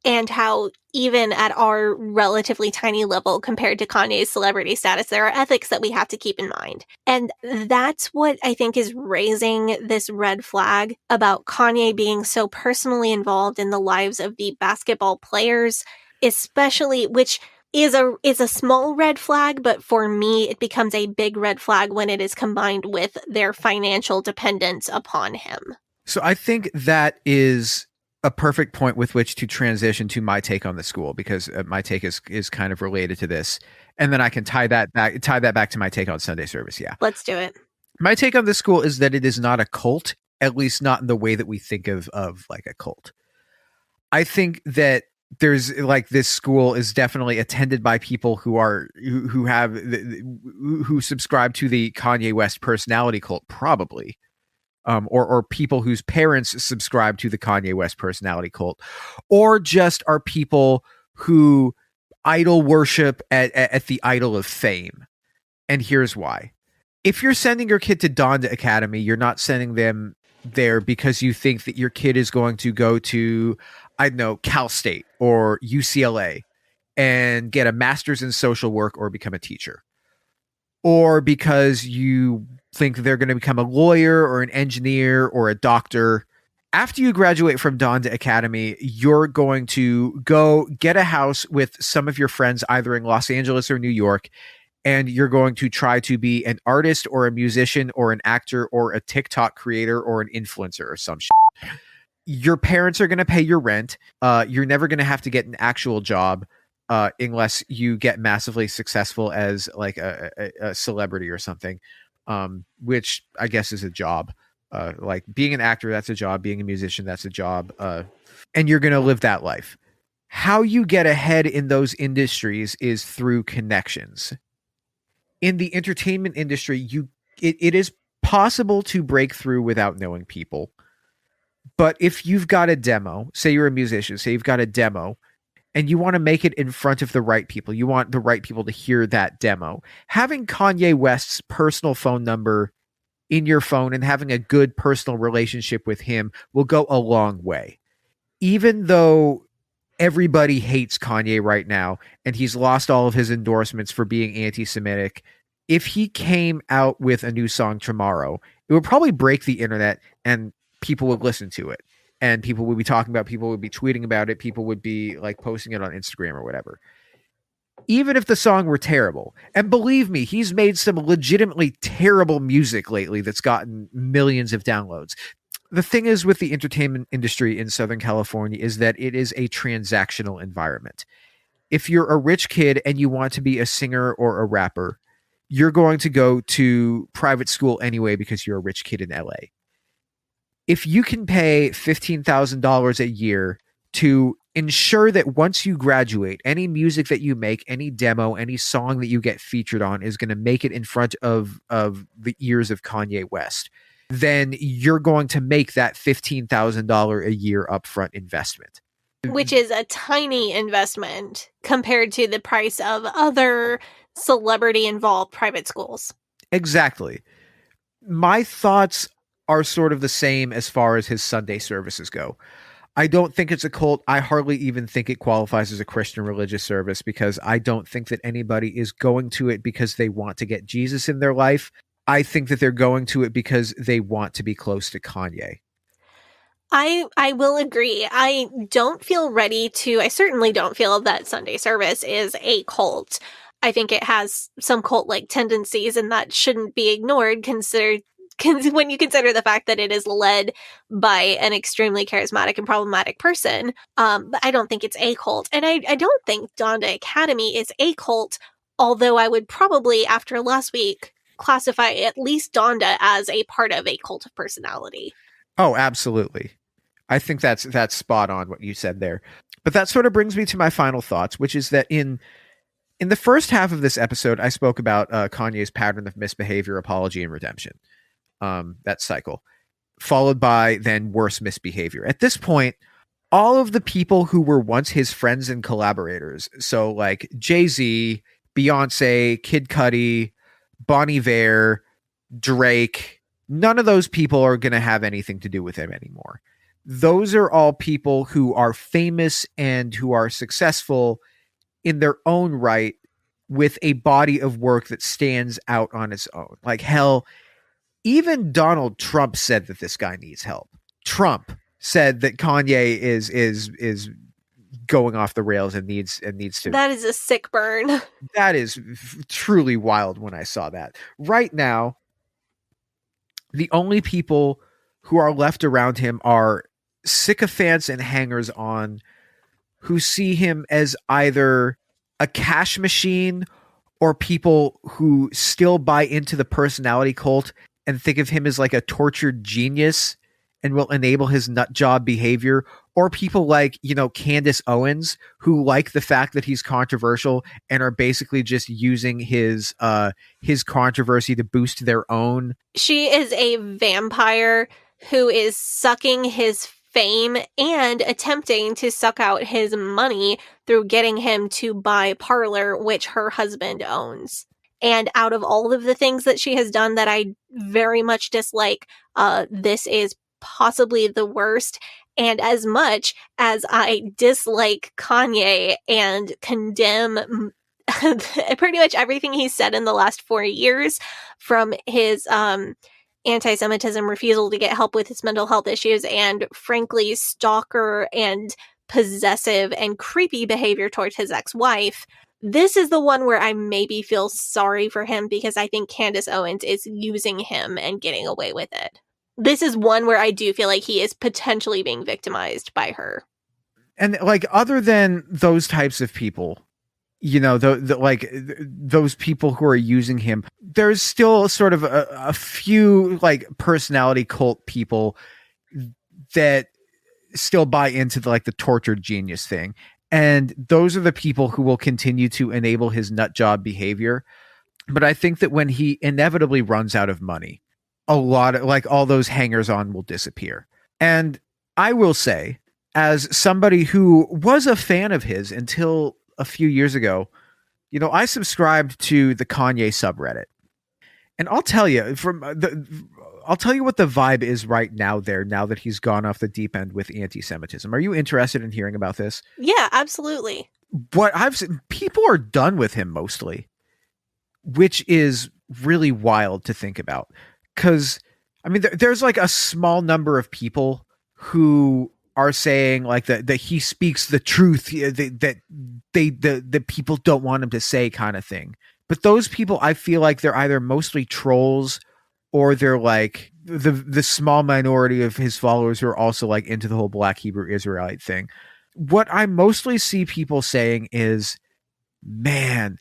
and how even at our relatively tiny level compared to Kanye's celebrity status, there are ethics that we have to keep in mind. And that's what I think is raising this red flag about Kanye being so personally involved in the lives of the basketball players, especially, which is a small red flag, but for me, it becomes a big red flag when it is combined with their financial dependence upon him. So I think that is a perfect point with which to transition to my take on the school, because my take is kind of related to this, and then I can tie that back to my take on Sunday service. Yeah, let's do it. My take on the school is that it is not a cult, at least not in the way that we think of like a cult. I think that there's this school is definitely attended by people who subscribe to the Kanye West personality cult, probably, or people whose parents subscribe to the Kanye West personality cult, or just are people who idol worship at the idol of fame. And here's why. If you're sending your kid to Donda Academy, you're not sending them there because you think that your kid is going to go to, I don't know, Cal State or UCLA and get a master's in social work or become a teacher, or because you think they're going to become a lawyer or an engineer or a doctor. After you graduate from Donda Academy, you're going to go get a house with some of your friends either in Los Angeles or New York, and you're going to try to be an artist or a musician or an actor or a TikTok creator or an influencer or some shit. Your parents are going to pay your rent. You're never going to have to get an actual job unless you get massively successful as like a celebrity or something, which I guess is a job. Like being an actor, that's a job. Being a musician, that's a job. And you're going to live that life. How you get ahead in those industries is through connections. In the entertainment industry, it is possible to break through without knowing people. But if you've got a demo, say you're a musician, say you've got a demo, and you want to make it in front of the right people, you want the right people to hear that demo, having Kanye West's personal phone number in your phone and having a good personal relationship with him will go a long way. Even though everybody hates Kanye right now and he's lost all of his endorsements for being anti-Semitic, if he came out with a new song tomorrow, it would probably break the internet and people would listen to it, and people would be talking about, people would be tweeting about it, people would be like posting it on Instagram or whatever. Even if the song were terrible, and believe me, he's made some legitimately terrible music lately that's gotten millions of downloads. The thing is with the entertainment industry in Southern California is that it is a transactional environment. If you're a rich kid and you want to be a singer or a rapper, you're going to go to private school anyway because you're a rich kid in LA. If you can pay $15,000 a year to ensure that once you graduate, any music that you make, any demo, any song that you get featured on is going to make it in front of the ears of Kanye West, then you're going to make that $15,000 a year upfront investment. Which is a tiny investment compared to the price of other celebrity-involved private schools. Exactly. My thoughts are sort of the same as far as his Sunday services go. I don't think it's a cult. I hardly even think it qualifies as a Christian religious service, because I don't think that anybody is going to it because they want to get Jesus in their life. I think that they're going to it because they want to be close to Kanye. I will agree. I certainly don't feel that Sunday service is a cult. I think it has some cult-like tendencies, and that shouldn't be ignored, when you consider the fact that it is led by an extremely charismatic and problematic person. But I don't think it's a cult. And I don't think Donda Academy is a cult, although I would probably, after last week, classify at least Donda as a part of a cult of personality. Oh, absolutely. I think that's spot on what you said there. But that sort of brings me to my final thoughts, which is that in the first half of this episode, I spoke about Kanye's pattern of misbehavior, apology, and redemption. That cycle, followed by then worse misbehavior. At this point, all of the people who were once his friends and collaborators, so like Jay-Z, Beyonce, Kid Cudi, Bon Iver, Drake, none of those people are going to have anything to do with him anymore. Those are all people who are famous and who are successful in their own right with a body of work that stands out on its own. Like, hell, even Donald Trump said that this guy needs help. Trump said that Kanye is going off the rails and needs to. That is a sick burn. That is truly wild when I saw that. Right now, the only people who are left around him are sycophants and hangers on who see him as either a cash machine or people who still buy into the personality cult and think of him as like a tortured genius and will enable his nut job behavior, or people like, Candace Owens, who like the fact that he's controversial and are basically just using his controversy to boost their own. She is a vampire who is sucking his fame and attempting to suck out his money through getting him to buy Parler, which her husband owns. And out of all of the things that she has done that I very much dislike, this is possibly the worst. And as much as I dislike Kanye and condemn pretty much everything he's said in the last 4 years, from his anti-Semitism, refusal to get help with his mental health issues, and frankly, stalker and possessive and creepy behavior towards his ex-wife, this is the one where I maybe feel sorry for him because I think Candace Owens is using him and getting away with it. This is one where I do feel like he is potentially being victimized by her. And like, other than those types of people, those people who are using him, there's still sort of a few like personality cult people that still buy into the tortured genius thing. And those are the people who will continue to enable his nut job behavior. But I think that when he inevitably runs out of money, a lot of all those hangers on will disappear. And I will say, as somebody who was a fan of his until a few years ago, I subscribed to the Kanye subreddit. And I'll tell you what the vibe is right now there, now that he's gone off the deep end with anti-Semitism. Are you interested in hearing about this? Yeah, absolutely. What I've seen, people are done with him mostly, which is really wild to think about. Because, I mean, there's like a small number of people who are saying like that he speaks the truth, that the people don't want him to say, kind of thing. But those people, I feel like they're either mostly trolls, or they're like the small minority of his followers who are also like into the whole Black Hebrew Israelite thing. What I mostly see people saying is, man,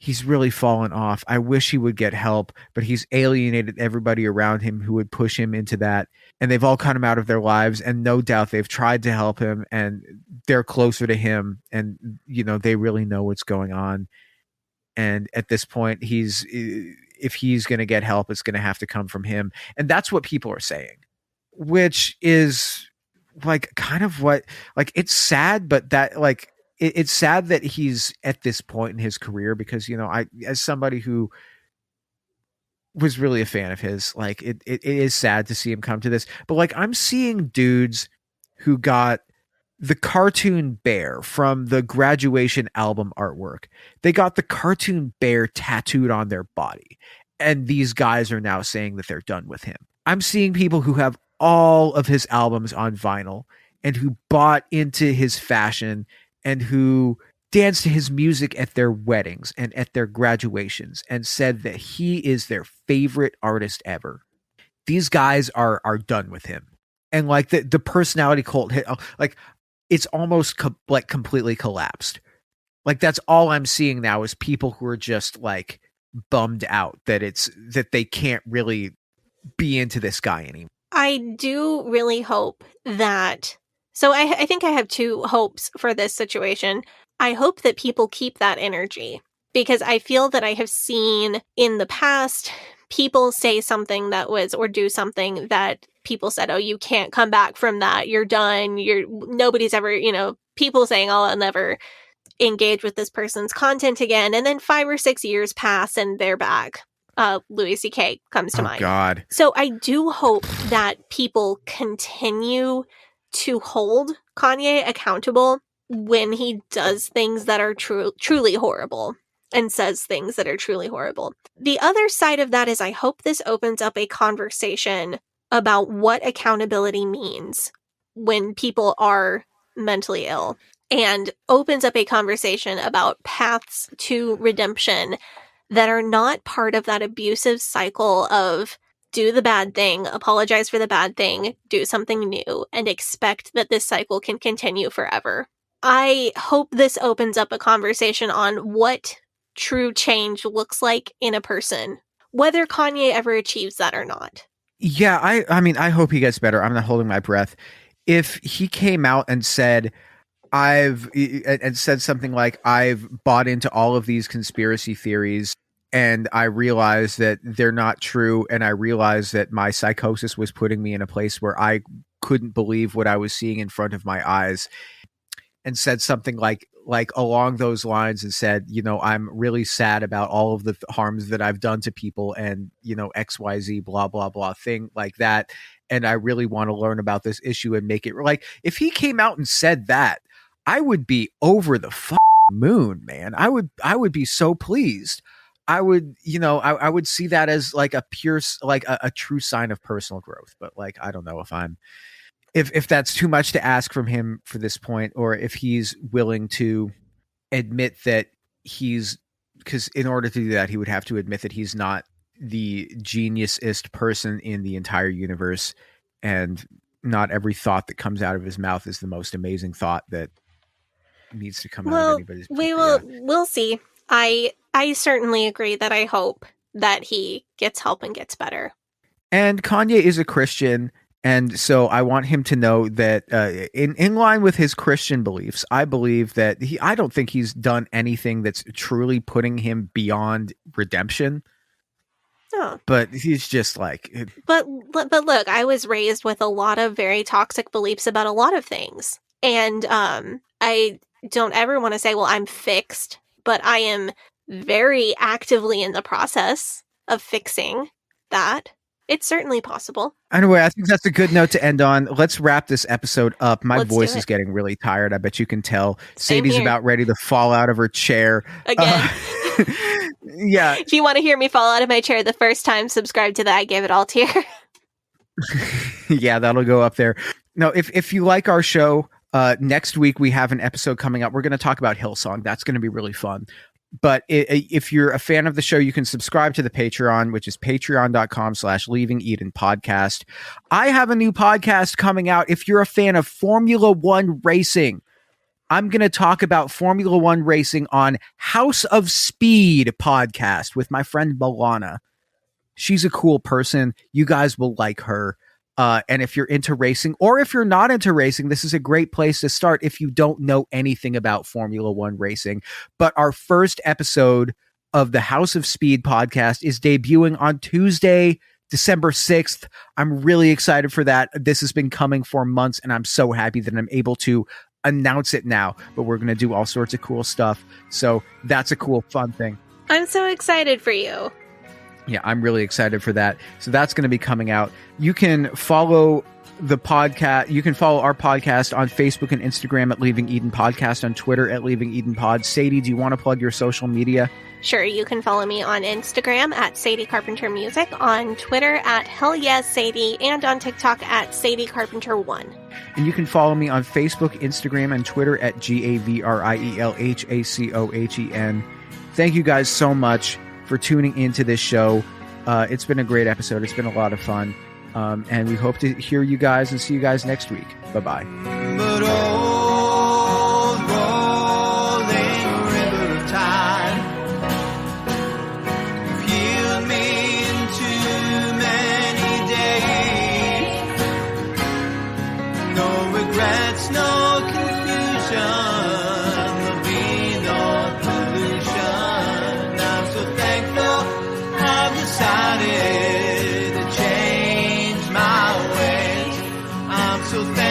he's really fallen off. I wish he would get help, but he's alienated everybody around him who would push him into that. And they've all cut him out of their lives. And no doubt they've tried to help him, and they're closer to him. And, they really know what's going on. And at this point, if he's going to get help, it's going to have to come from him. And that's what people are saying, which is like kind of what, like, it's sad, but that like, it's sad that he's at this point in his career, because, I, as somebody who was really a fan of his, like, it is sad to see him come to this. But like, I'm seeing dudes who got the cartoon bear from the Graduation album artwork. They got the cartoon bear tattooed on their body. And these guys are now saying that they're done with him. I'm seeing people who have all of his albums on vinyl and who bought into his fashion and who danced to his music at their weddings and at their graduations and said that he is their favorite artist ever. these guys are done with him. And like the personality cult hit, like it's almost like completely collapsed. Like that's all I'm seeing now is people who are just like bummed out that they can't really be into this guy anymore. I do really hope that. So I think I have two hopes for this situation. I hope that people keep that energy, because I feel that I have seen in the past people say something that was, or do something that people said, oh, you can't come back from that. You're done. Nobody's ever, people saying, oh, I'll never engage with this person's content again. And then 5 or 6 years pass and they're back. Louis C.K. comes to mind. God. So I do hope that people continue to hold Kanye accountable when he does things that are truly horrible and says things that are truly horrible. The other side of that is I hope this opens up a conversation about what accountability means when people are mentally ill, and opens up a conversation about paths to redemption that are not part of that abusive cycle of do the bad thing, apologize for the bad thing, do something new, and expect that this cycle can continue forever. I hope this opens up a conversation on what true change looks like in a person, whether Kanye ever achieves that or not. Yeah, I mean, I hope he gets better. I'm not holding my breath. If he came out and said, said something like, I've bought into all of these conspiracy theories and I realized that they're not true, and I realized that my psychosis was putting me in a place where I couldn't believe what I was seeing in front of my eyes, and said something like along those lines and said, I'm really sad about all of the harms that I've done to people and, XYZ, blah, blah, blah, thing like that. And I really want to learn about this issue and make it like, if he came out and said that, I would be over the moon, man. I would be so pleased. I would, I would see that as like a pure, like a true sign of personal growth. But like, I don't know if that's too much to ask from him for this point, or if he's willing to admit that because in order to do that, he would have to admit that he's not the geniusest person in the entire universe, and not every thought that comes out of his mouth is the most amazing thought that needs to come out of anybody's. We'll see. I certainly agree that I hope that he gets help and gets better. And Kanye is a Christian, and so I want him to know that in line with his Christian beliefs, I believe that I don't think he's done anything that's truly putting him beyond redemption. Oh. But he's just like... But look, I was raised with a lot of very toxic beliefs about a lot of things. And I don't ever want to say, well, I'm fixed, but I am very actively in the process of fixing that. It's certainly possible. Anyway, I think that's a good note to end on. Let's wrap this episode up. My voice is getting really tired. I bet you can tell. Sadie's about ready to fall out of her chair. Again. Yeah. If you want to hear me fall out of my chair the first time, subscribe to the I Gave It All tier. Yeah, that'll go up there. No, if you like our show, next week we have an episode coming up. We're going to talk about Hillsong. That's going to be really fun. But if you're a fan of the show, you can subscribe to the Patreon, which is patreon.com/Leaving Eden podcast. I have a new podcast coming out. If you're a fan of Formula One racing, I'm going to talk about Formula One racing on House of Speed podcast with my friend Milana. She's a cool person. You guys will like her. And if you're into racing, or if you're not into racing, this is a great place to start if you don't know anything about Formula One racing. But our first episode of the House of Speed podcast is debuting on Tuesday, December 6th. I'm really excited for that. This has been coming for months, and I'm so happy that I'm able to announce it now. But we're going to do all sorts of cool stuff. So that's a cool, fun thing. I'm so excited for you. Yeah, I'm really excited for that. So that's going to be coming out. You can follow the podcast. You can follow our podcast on Facebook and Instagram at Leaving Eden Podcast, on Twitter at Leaving Eden Pod. Sadie, do you want to plug your social media? Sure. You can follow me on Instagram at Sadie Carpenter Music, on Twitter at Hell Yes Sadie, and on TikTok at Sadie Carpenter 1. And you can follow me on Facebook, Instagram, and Twitter at GAVRIELHACOHEN. Thank you guys so much for tuning into this show. It's been a great episode. It's been a lot of fun. And we hope to hear you guys and see you guys next week. Bye-bye. But old rolling river of time, you've healed me in too many days. No regrets, no confusion, there'll be no pollution. I'm so thankful I've decided to change my ways. I'm so thankful